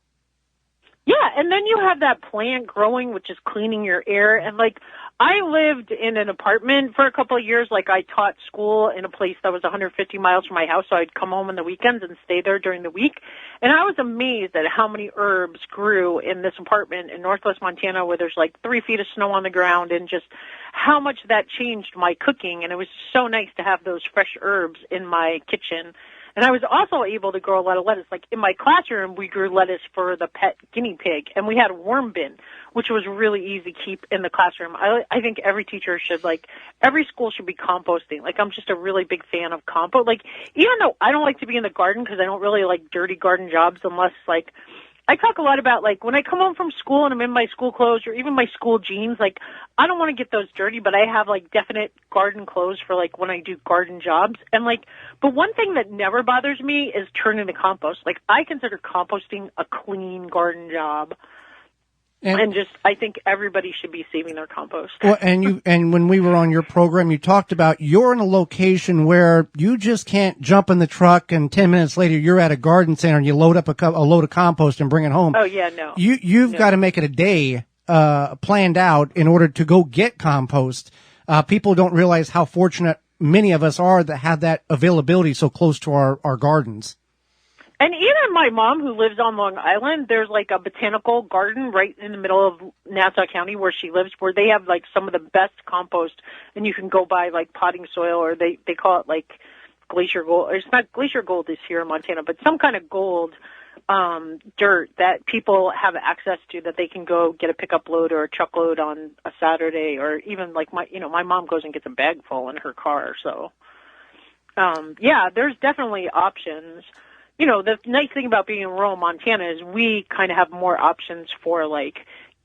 Yeah, and then you have that plant growing, which is cleaning your air. And, like, I lived in an apartment for a couple of years. Like, I taught school in a place that was 150 miles from my house, so I'd come home on the weekends and stay there during the week. And I was amazed at how many herbs grew in this apartment in northwest Montana, where there's, like, 3 feet of snow on the ground, and just how much that changed my cooking. And it was so nice to have those fresh herbs in my kitchen. And I was also able to grow a lot of lettuce. Like, in my classroom, we grew lettuce for the pet guinea pig, and we had a worm bin, which was really easy to keep in the classroom. I think every teacher should, like, every school should be composting. Like, I'm just a really big fan of compost. Like, even though I don't like to be in the garden because I don't really like dirty garden jobs unless, like, I talk a lot about, like, when I come home from school and I'm in my school clothes or even my school jeans, like, I don't want to get those dirty, but I have, like, definite garden clothes for, like, when I do garden jobs. And, like, but one thing that never bothers me is turning to compost. Like, I consider composting a clean garden job. And just, I think everybody should be saving their compost. Well, and when we were on your program, you talked about you're in a location where you just can't jump in the truck and 10 minutes later you're at a garden center and you load up a load of compost and bring it home. Oh yeah, no. You've got to make it a day planned out in order to go get compost. People don't realize how fortunate many of us are that have that availability so close to our gardens. And even my mom, who lives on Long Island, there's like a botanical garden right in the middle of Nassau County where she lives, where they have like some of the best compost, and you can go buy like potting soil, or they call it like glacier gold. It's not glacier gold this here in Montana, but some kind of gold dirt that people have access to, that they can go get a pickup load or a truckload on a Saturday, or even like my mom goes and gets a bag full in her car. So yeah, there's definitely options. You know, the nice thing about being in rural Montana is we kind of have more options for, like,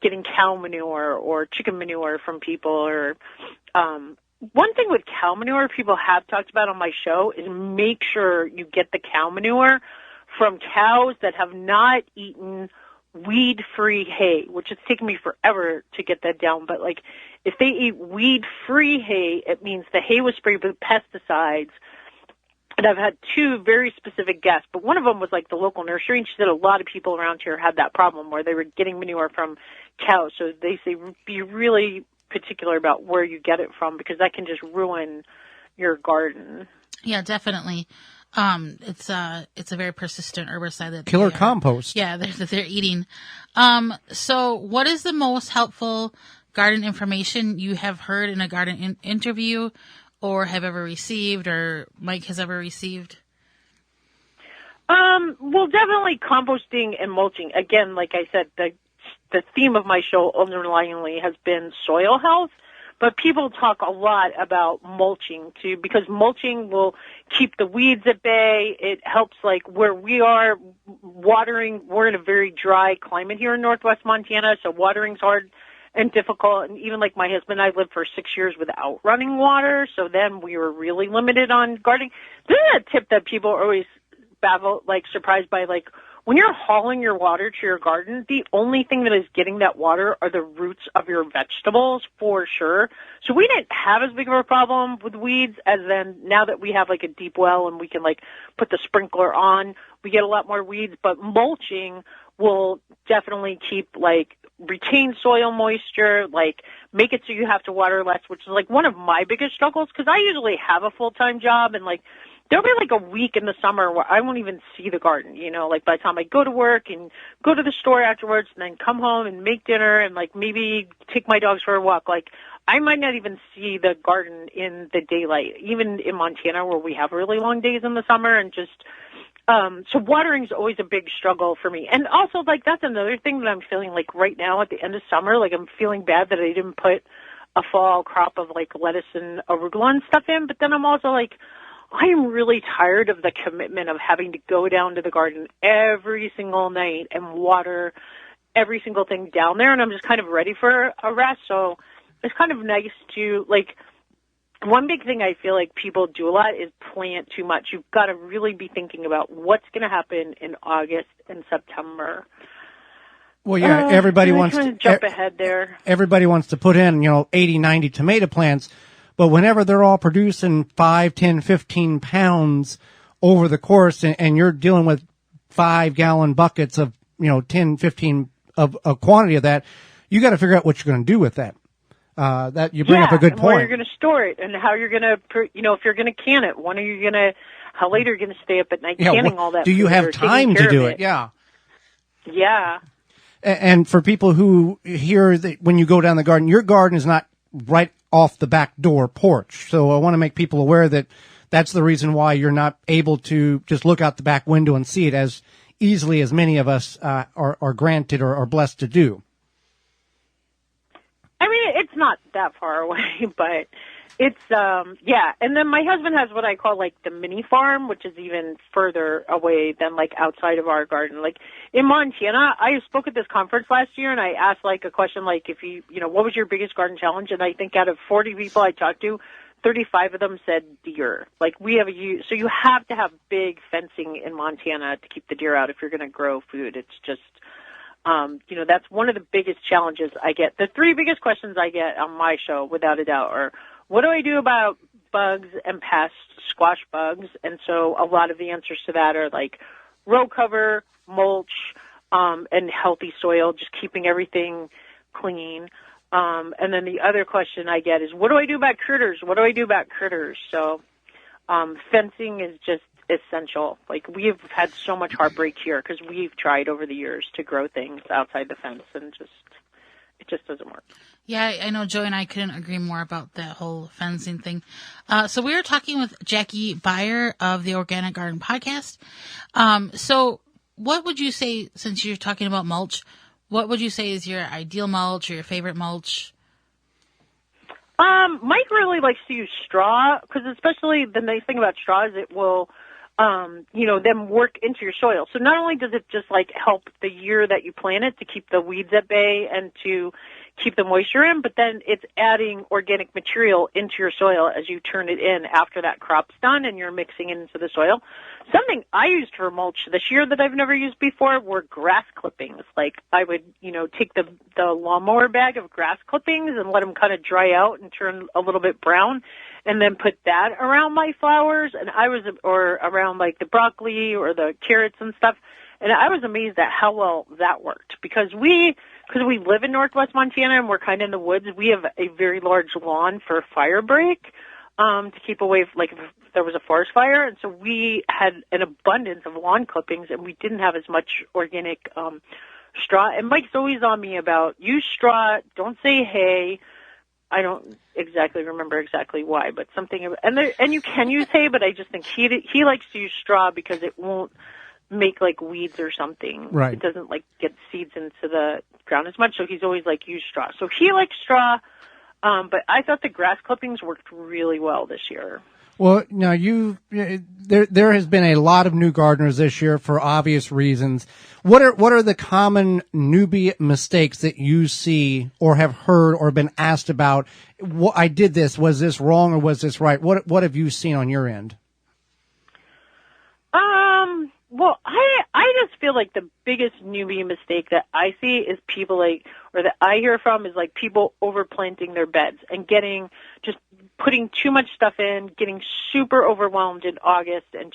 getting cow manure or chicken manure from people. Or one thing with cow manure people have talked about on my show is make sure you get the cow manure from cows that have not eaten weed-free hay, which it's taken me forever to get that down. But like, if they eat weed-free hay, it means the hay was sprayed with pesticides. And I've had two very specific guests, but one of them was like the local nursery, and she said a lot of people around here had that problem where they were getting manure from cows. So they say be really particular about where you get it from, because that can just ruin your garden. Yeah, definitely. It's a very persistent herbicide that Killer compost. Yeah, that they're eating. So what is the most helpful garden information you have heard in a garden interview, or have ever received, or Mike has ever received? Well, definitely composting and mulching. Again, like I said, the theme of my show underlyingly has been soil health, but people talk a lot about mulching too, because mulching will keep the weeds at bay. It helps, like where we are, watering. We're in a very dry climate here in Northwest Montana, so watering's hard and difficult. And even like my husband and I lived for 6 years without running water, so then we were really limited on gardening. This is a tip that people are always surprised by. Like, when you're hauling your water to your garden, the only thing that is getting that water are the roots of your vegetables, for sure. So we didn't have as big of a problem with weeds as then now that we have like a deep well and we can like put the sprinkler on, we get a lot more weeds. But mulching will definitely keep retain soil moisture, make it so you have to water less, which is like one of my biggest struggles, because I usually have a full-time job, and there'll be a week in the summer where I won't even see the garden, by the time I go to work and go to the store afterwards and then come home and make dinner and maybe take my dogs for a walk. I might not even see the garden in the daylight, even in Montana where we have really long days in the summer, and just, so watering's always a big struggle for me. And also, that's another thing that I'm feeling right now at the end of summer, I'm feeling bad that I didn't put a fall crop of lettuce and arugula and stuff in, but then I'm also I am really tired of the commitment of having to go down to the garden every single night and water every single thing down there, and I'm just kind of ready for a rest. So it's kind of nice to, one big thing I feel like people do a lot is plant too much. You've got to really be thinking about what's going to happen in August and September. Well, yeah, everybody wants to jump ahead there. Everybody wants to put in, 80, 90 tomato plants. But whenever they're all producing 5, 10, 15 pounds over the course, and you're dealing with 5-gallon buckets of, 10, 15 of a quantity of that, you got to figure out what you're going to do with that. That you bring up a good point. Where you're going to store it, and how you're going to, if you're going to can it, how late are you going to stay up at night canning all that? Do you have time to do it? Yeah. Yeah. And for people who hear that when you go down the garden, your garden is not right off the back door porch. So I want to make people aware that that's the reason why you're not able to just look out the back window and see it as easily as many of us are granted or are blessed to do. I mean, it's not that far away, but it's, yeah. And then my husband has what I call the mini farm, which is even further away than outside of our garden. In Montana, I spoke at this conference last year, and I asked a question if you, what was your biggest garden challenge? And I think out of 40 people I talked to, 35 of them said deer. We have so you have to have big fencing in Montana to keep the deer out if you're going to grow food. It's just, that's one of the biggest challenges I get. The 3 biggest questions I get on my show, without a doubt, are, what do I do about bugs and pests, squash bugs? And so a lot of the answers to that are row cover, mulch, and healthy soil, just keeping everything clean. And then the other question I get is, what do I do about critters? What do I do about critters? So fencing is just essential. We've had so much heartbreak here because we've tried over the years to grow things outside the fence, and it just doesn't work. Yeah, I know Joey and I couldn't agree more about that whole fencing thing. So we were talking with Jackie Beyer of the Organic Garden Podcast. So what would you say, since you're talking about mulch, what would you say is your ideal mulch or your favorite mulch? Mike really likes to use straw, because especially the nice thing about straw is it will, them work into your soil. So not only does it just help the year that you plant it to keep the weeds at bay and to keep the moisture in, but then it's adding organic material into your soil as you turn it in after that crop's done and you're mixing it into the soil. Something I used for mulch this year that I've never used before were grass clippings. Like I would, take the lawnmower bag of grass clippings and let them kind of dry out and turn a little bit brown, and then put that around my flowers, and or around like the broccoli or the carrots and stuff. And I was amazed at how well that worked because we live in Northwest Montana and we're kind of in the woods. We have a very large lawn for fire break, to keep away, like if there was a forest fire. And so we had an abundance of lawn clippings and we didn't have as much organic, straw. And Mike's always on me about use straw, don't say hay. I don't exactly remember exactly why, but something, and you can use hay, but I just think he likes to use straw because it won't make like weeds or something. Right. It doesn't like get seeds into the ground as much, so he's always like use straw. So he likes straw, but I thought the grass clippings worked really well this year. Well, now there has been a lot of new gardeners this year for obvious reasons. What are the common newbie mistakes that you see or have heard or been asked about? I did this. Was this wrong or was this right? What have you seen on your end? Well, I just feel like the biggest newbie mistake that I see is people or that I hear from is like people overplanting their beds and just putting too much stuff in, getting super overwhelmed in August and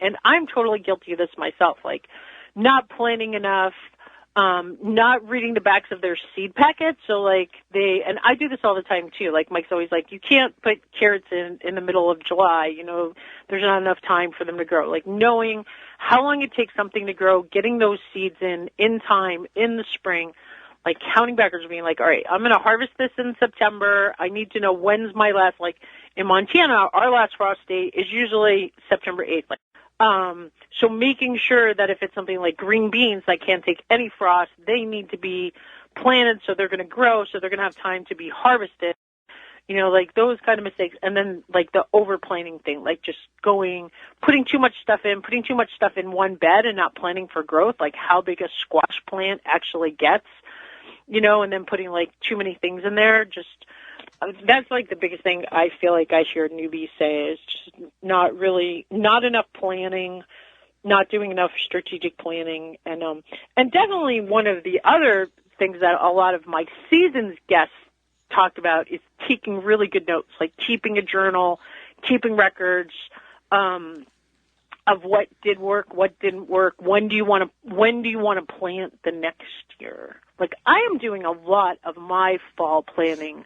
and I'm totally guilty of this myself, like not planting enough, not reading the backs of their seed packets. So and I do this all the time too. Like Mike's always like, you can't put carrots in the middle of July, there's not enough time for them to grow. Like knowing how long it takes something to grow, getting those seeds in time in the spring, like counting backwards, being like, all right, I'm going to harvest this in September. I need to know when's my last, like in Montana, our last frost date is usually September 8th. So making sure that if it's something like green beans that can't take any frost, they need to be planted so they're going to grow, so they're going to have time to be harvested. Like those kind of mistakes. And then like the overplanting thing, like just putting too much stuff in one bed and not planning for growth, like how big a squash plant actually gets, and then putting like too many things in there. That's like the biggest thing I feel like I hear newbies say is just not enough planning, not doing enough strategic planning. And definitely one of the other things that a lot of my season's guests talked about is taking really good notes, like keeping a journal, keeping records, of what did work, what didn't work, when do you want to plant the next year. Like I am doing a lot of my fall planning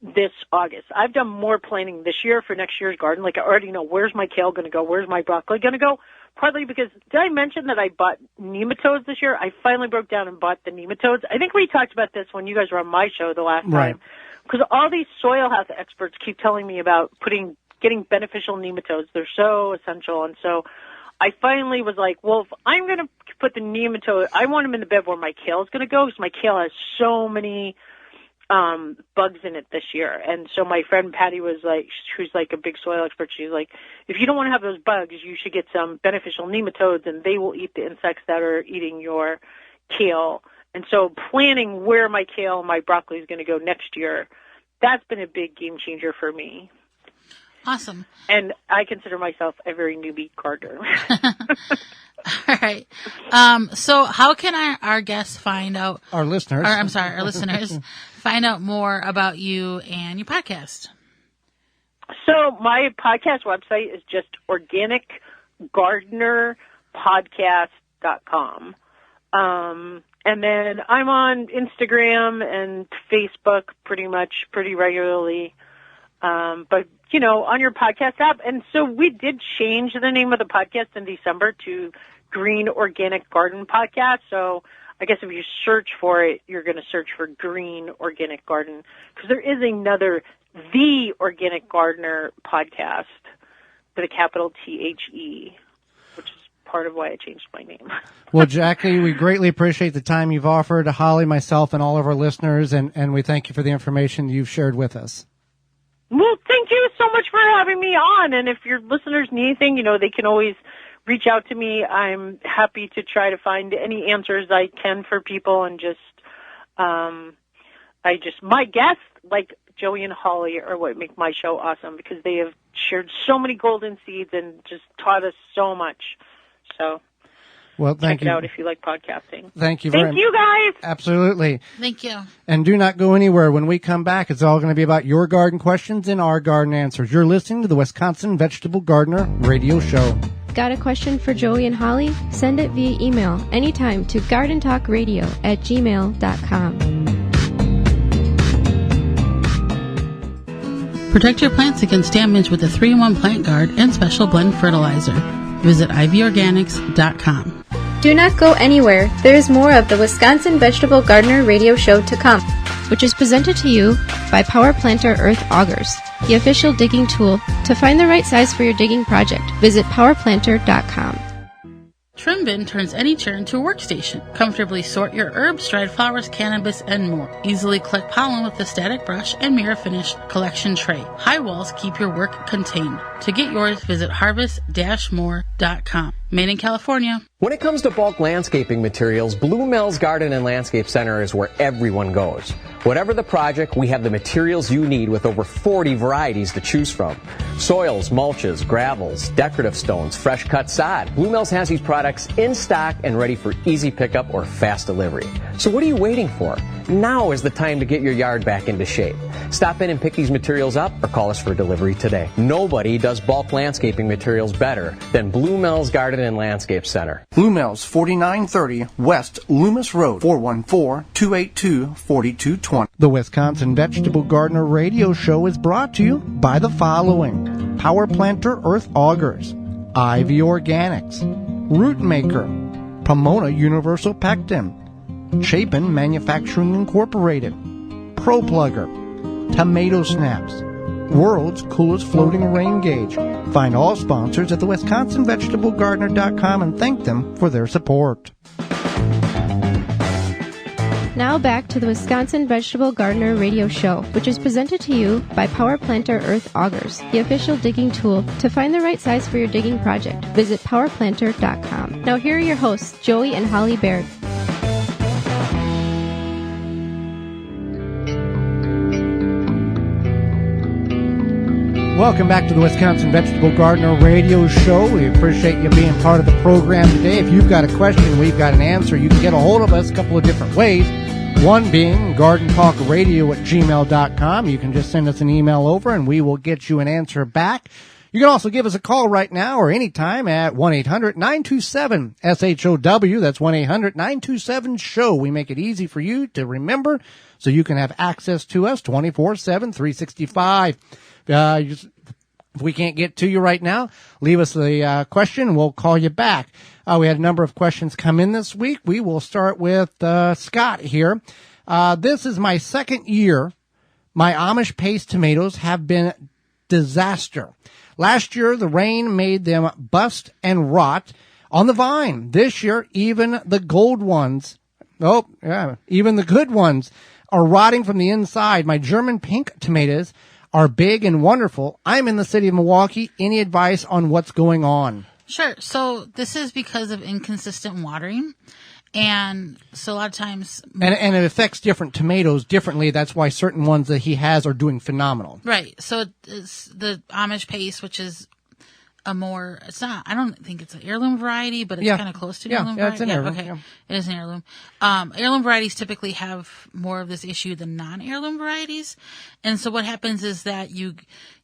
this August. I've done more planning this year for next year's garden. Like I already know where's my kale going to go, where's my broccoli going to go. Partly because, did I mention that I bought nematodes this year? I finally broke down and bought the nematodes. I think we talked about this when you guys were on my show the last time. Because all these soil health experts keep telling me about getting beneficial nematodes. They're so essential. And so I finally was like, well, if I'm going to put the nematode, I want them in the bed where my kale is going to go because my kale has so many bugs in it this year. And so my friend Patty was like, who's like a big soil expert, she's like, if you don't want to have those bugs, you should get some beneficial nematodes and they will eat the insects that are eating your kale. And so planning where my kale and my broccoli is going to go next year, that's been a big game changer for me. Awesome. And I consider myself a very newbie gardener. All right. So how can our guests find out? Our listeners. Our listeners find out more about you and your podcast? So my podcast website is just organicgardenerpodcast.com. And then I'm on Instagram and Facebook pretty regularly. But, on your podcast app. And so we did change the name of the podcast in December to Green Organic Garden Podcast. So I guess if you search for it, you're going to search for Green Organic Garden because there is another The Organic Gardener Podcast with a capital THE, which is part of why I changed my name. Well, Jackie, we greatly appreciate the time you've offered to Holly, myself, and all of our listeners, and we thank you for the information you've shared with us. Well, thank you so much for having me on. And if your listeners need anything, they can always reach out to me. I'm happy to try to find any answers I can for people and just my guests, like Joey and Holly, are what make my show awesome because they have shared so many golden seeds and just taught us so much. So well, thank check you. it out if you like podcasting. Thank you very much. Thank you, guys. Absolutely. Thank you. And do not go anywhere. When we come back, it's all going to be about your garden questions and our garden answers. You're listening to the Wisconsin Vegetable Gardener Radio Show. Got a question for Joey and Holly? Send it via email anytime to gardentalkradio@gmail.com. Protect your plants against damage with a 3-in-1 plant guard and special blend fertilizer. Visit ivorganics.com. Do not go anywhere. There is more of the Wisconsin Vegetable Gardener Radio Show to come, which is presented to you by Power Planter Earth Augers, the official digging tool. To find the right size for your digging project, visit powerplanter.com. Trim Bin turns any chair into a workstation. Comfortably sort your herbs, dried flowers, cannabis, and more. Easily collect pollen with a static brush and mirror finish collection tray. High walls keep your work contained. To get yours, visit harvest-more.com. Made in California. When it comes to bulk landscaping materials, Blue Mills Garden and Landscape Center is where everyone goes. Whatever the project, we have the materials you need with over 40 varieties to choose from. Soils, mulches, gravels, decorative stones, fresh cut sod. Blue Mills has these products in stock and ready for easy pickup or fast delivery. So what are you waiting for? Now is the time to get your yard back into shape. Stop in and pick these materials up or call us for delivery today. Nobody does bulk landscaping materials better than Blue Mills Garden and Landscape Center. Blue Mills, 4930 West Loomis Road, 414-282-4220. The Wisconsin Vegetable Gardener Radio Show is brought to you by the following: Power Planter Earth Augers, Ivy Organics, Root Maker, Pomona Universal Pectin, Chapin Manufacturing Incorporated, Pro Plugger, Tomato Snaps, World's Coolest Floating Rain Gauge. Find all sponsors at the WisconsinVegetableGardener.com and thank them for their support. Now back to the Wisconsin Vegetable Gardener Radio Show, which is presented to you by Power Planter Earth Augers, the official digging tool. To find the right size for your digging project, visit powerplanter.com. Now here are your hosts, Joey and Holly Baird. Welcome back to the Wisconsin Vegetable Gardener Radio Show. We appreciate you being part of the program today. If you've got a question, we've got an answer. You can get a hold of us a couple of different ways. One being gardentalkradio@gmail.com. You can just send us an email over and we will get you an answer back. You can also give us a call right now or anytime at 1-800-927-SHOW. That's 1-800-927-SHOW. We make it easy for you to remember so you can have access to us 24/7, 365. If we can't get to you right now, leave us the question and we'll call you back. We had a number of questions come in this week. We will start with Scott here. This is my second year. My Amish paste tomatoes have been disaster. Last year, the rain made them bust and rot on the vine. This year, even the good ones are rotting from the inside. My German pink tomatoes are big and wonderful. I'm in the city of Milwaukee. Any advice on what's going on? Sure. So this is because of inconsistent watering. And so a lot of times... And it affects different tomatoes differently. That's why certain ones that he has are doing phenomenal. Right. So it's the Amish paste, which is a more... It's not... I don't think it's an heirloom variety, but it's kind of close to an heirloom variety. It's an heirloom. Okay. Yeah. It is an heirloom. Heirloom varieties typically have more of this issue than non-heirloom varieties. And so what happens is that you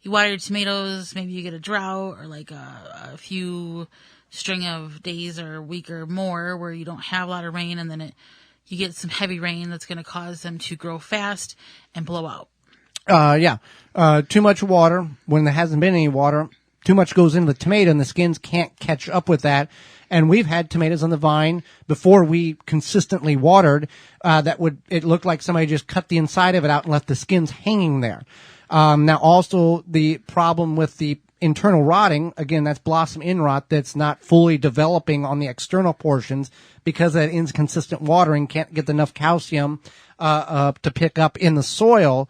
water your tomatoes, maybe you get a drought or like a few string of days or a week or more where you don't have a lot of rain, and then you get some heavy rain that's going to cause them to grow fast and blow out. Too much water when there hasn't been any water. Too much goes into the tomato and the skins can't catch up with that. And we've had tomatoes on the vine before we consistently watered, it looked like somebody just cut the inside of it out and left the skins hanging there. Now also the problem with the internal rotting, again, that's blossom end rot that's not fully developing on the external portions because that inconsistent watering can't get enough calcium, to pick up in the soil.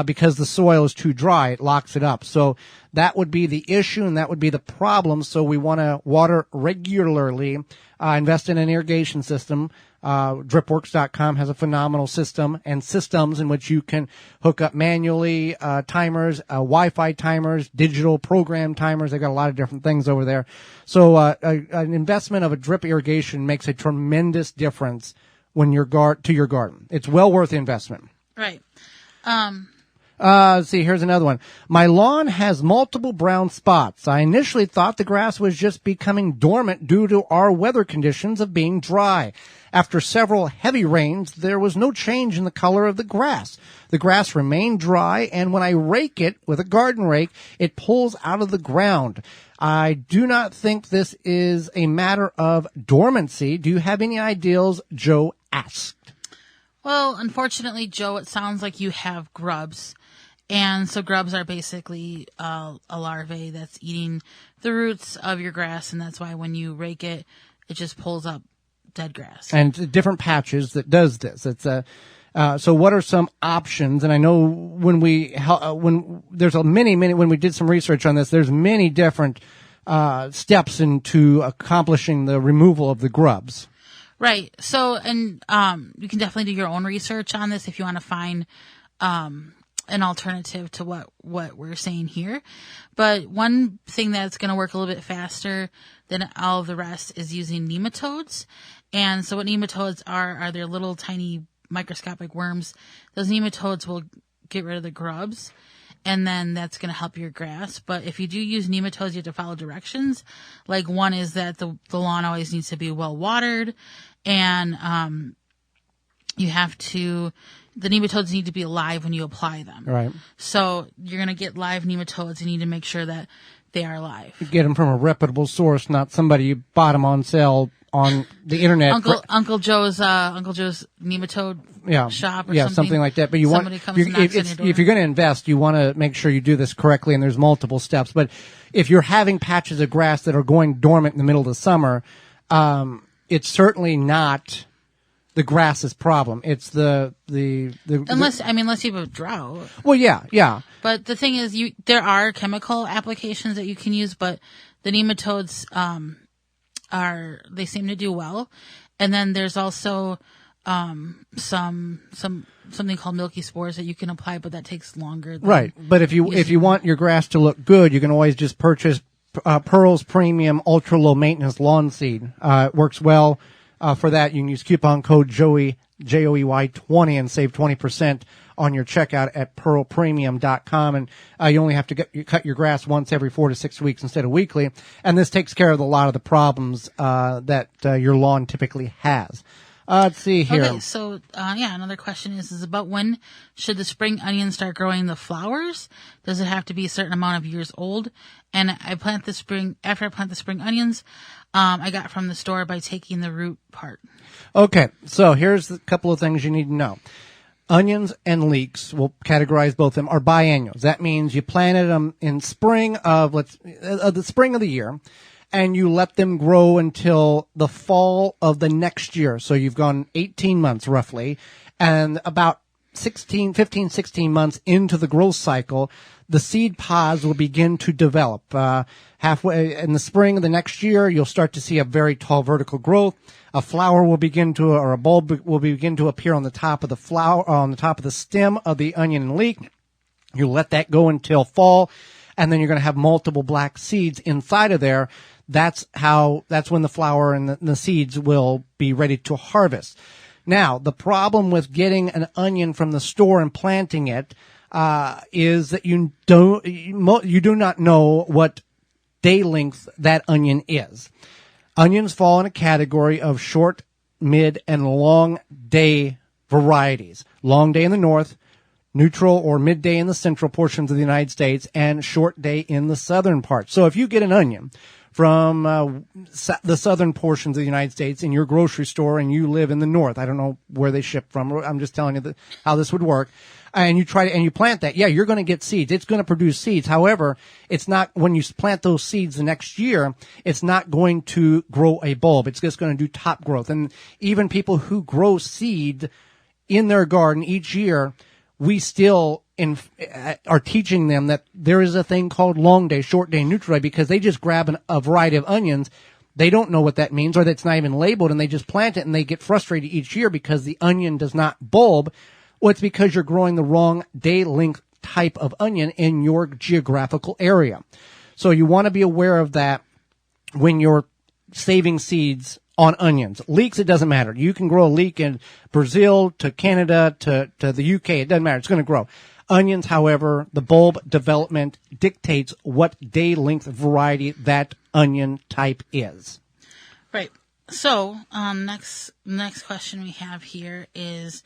because the soil is too dry. It locks it up. So that would be the issue, and that would be the problem. So we want to water regularly, invest in an irrigation system. Dripworks.com has a phenomenal system and systems in which you can hook up manually, timers, Wi-Fi timers, digital program timers. They've got a lot of different things over there. So, an investment of a drip irrigation makes a tremendous difference when to your garden. It's well worth the investment. Right. Let's see, here's another one. My lawn has multiple brown spots. I initially thought the grass was just becoming dormant due to our weather conditions of being dry. After several heavy rains, there was no change in the color of the grass. The grass remained dry, and when I rake it with a garden rake, it pulls out of the ground. I do not think this is a matter of dormancy. Do you have any ideas? Joe asked. Well, unfortunately, Joe, it sounds like you have grubs. And so grubs are basically a larvae that's eating the roots of your grass, and that's why when you rake it, it just pulls up dead grass. And different patches that does this. It's so what are some options? And I know when there's when we did some research on this, there's many different steps into accomplishing the removal of the grubs. Right. So, and you can definitely do your own research on this if you want to find an alternative to what we're saying here. But one thing that's going to work a little bit faster than all of the rest is using nematodes. And so what nematodes are they're little tiny microscopic worms. Those nematodes will get rid of the grubs, and then that's going to help your grass. But if you do use nematodes, you have to follow directions. Like one is that the lawn always needs to be well watered, and the nematodes need to be alive when you apply them. Right. So you're going to get live nematodes. You need to make sure that they are alive. You get them from a reputable source, not somebody you bought them on sale on the internet. Uncle Joe's nematode shop or something like that. But you want, if you're going to invest, you want to make sure you do this correctly, and there's multiple steps. But if you're having patches of grass that are going dormant in the middle of the summer, it's certainly not the grass's problem. It's the unless you have a drought. Well, yeah. But the thing is, there are chemical applications that you can use, but the nematodes they seem to do well. And then there's also something called milky spores that you can apply, but that takes longer. Right. But if you want your grass to look good, you can always just purchase Pearls Premium Ultra Low Maintenance Lawn Seed. It works well. For that, you can use coupon code Joey, JOEY20, and save 20% on your checkout at pearlpremium.com. And you only have to cut your grass once every 4 to 6 weeks instead of weekly. And this takes care of a lot of the problems that your lawn typically has. Let's see here. Okay, so another question is about when should the spring onions start growing the flowers? Does it have to be a certain amount of years old? And after I plant the spring onions, I got from the store by taking the root part. Okay, so here's a couple of things you need to know. Onions and leeks, we'll categorize both of them, are biennials. That means you planted them in spring of the spring of the year, and you let them grow until the fall of the next year. So you've gone 18 months roughly, and about 16 months into the growth cycle, the seed pods will begin to develop. Halfway in the spring of the next year, you'll start to see a very tall vertical growth. A flower will or a bulb will begin to appear on the top of the flower, on the top of the stem of the onion and leek. You let that go until fall, and then you're going to have multiple black seeds inside of there. That's when the flower and the seeds will be ready to harvest. Now, the problem with getting an onion from the store and planting it is that you do not know what day length that onion is. Onions fall in a category of short, mid, and long day varieties. Long day in the north, neutral or midday in the central portions of the United States, and short day in the southern part. So if you get an onion from the southern portions of the United States in your grocery store and you live in the north, I don't know where they ship from, I'm just telling you how this would work, and you you plant that, you're going to get seeds. It's going to produce seeds. However, it's not, when you plant those seeds the next year, it's not going to grow a bulb. It's just going to do top growth. And even people who grow seed in their garden each year, we still are teaching them that there is a thing called long day, short day Nutri, because they just grab a variety of onions. They don't know what that means, or that it's not even labeled, and they just plant it, and they get frustrated each year because the onion does not bulb. Well, it's because you're growing the wrong day length type of onion in your geographical area. So you want to be aware of that when you're saving seeds on onions. Leeks, it doesn't matter. You can grow a leek in Brazil to Canada to the UK. It doesn't matter. It's going to grow. Onions, however, the bulb development dictates what day length variety that onion type is. Right. So, next question we have here is,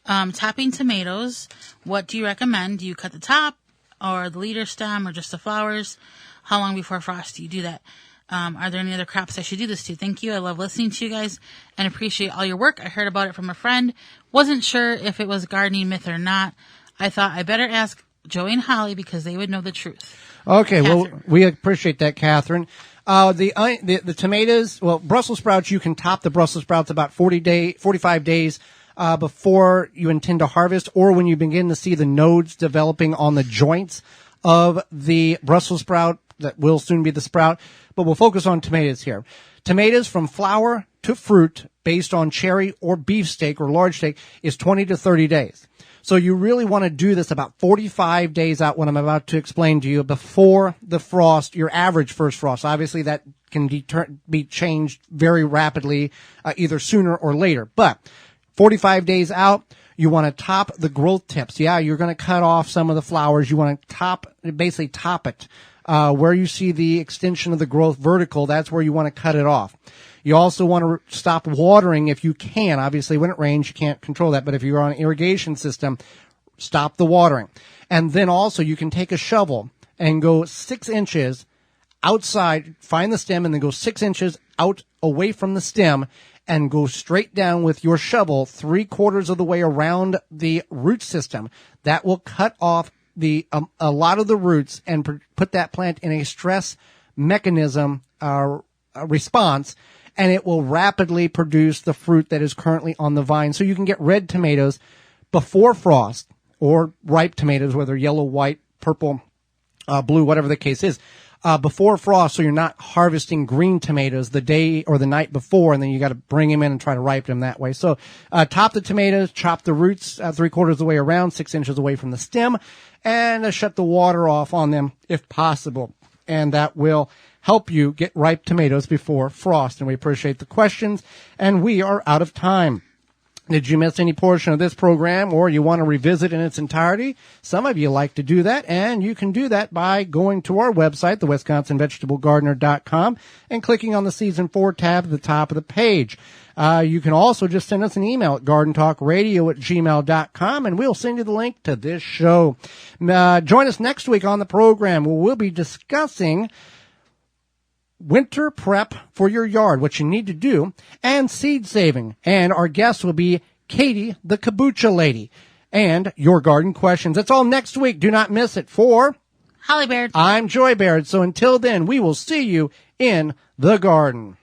topping tomatoes. What do you recommend? Do you cut the top or the leader stem or just the flowers? How long before frost do you do that? Are there any other crops I should do this to? Thank you. I love listening to you guys and appreciate all your work. I heard about it from a friend. Wasn't sure if it was a gardening myth or not. I thought I better ask Joey and Holly because they would know the truth. Okay, Catherine. well, we appreciate that, Catherine. The tomatoes, well, Brussels sprouts, you can top the Brussels sprouts about 45 days before you intend to harvest, or when you begin to see the nodes developing on the joints of the Brussels sprout that will soon be the sprout. But we'll focus on tomatoes here. Tomatoes from flower to fruit based on cherry or beefsteak or large steak is 20 to 30 days. So you really want to do this about 45 days out, what I'm about to explain to you, before the frost, your average first frost. Obviously, that can be changed very rapidly, either sooner or later. But 45 days out, you want to top the growth tips. Yeah, you're going to cut off some of the flowers. You want to basically top it. Where you see the extension of the growth vertical, that's where you want to cut it off. You also want to stop watering if you can. Obviously, when it rains, you can't control that. But if you're on an irrigation system, stop the watering. And then also you can take a shovel and go 6 inches outside, find the stem, and then go 6 inches out away from the stem and go straight down with your shovel 3/4 of the way around the root system. That will cut off a lot of the roots and put that plant in a stress mechanism response, and it will rapidly produce the fruit that is currently on the vine. So you can get red tomatoes before frost, or ripe tomatoes, whether yellow, white, purple, blue, whatever the case is, before frost, so you're not harvesting green tomatoes the day or the night before, and then you got to bring them in and try to ripen them that way. So top the tomatoes, chop the roots 3/4 of the way around, 6 inches away from the stem, and shut the water off on them if possible. And that will help you get ripe tomatoes before frost. And we appreciate the questions, and we are out of time. Did you miss any portion of this program, or you want to revisit in its entirety? Some of you like to do that, and you can do that by going to our website, the WisconsinVegetableGardener.com, and clicking on the Season 4 tab at the top of the page. You can also just send us an email at gardentalkradio@gmail.com, and we'll send you the link to this show. Join us next week on the program, where we'll be discussing winter prep for your yard, what you need to do, and seed saving. And our guest will be Katie, the Kombucha Lady, and your garden questions. That's all next week. Do not miss it. For Holly Baird, I'm Joy Baird. So until then, we will see you in the garden.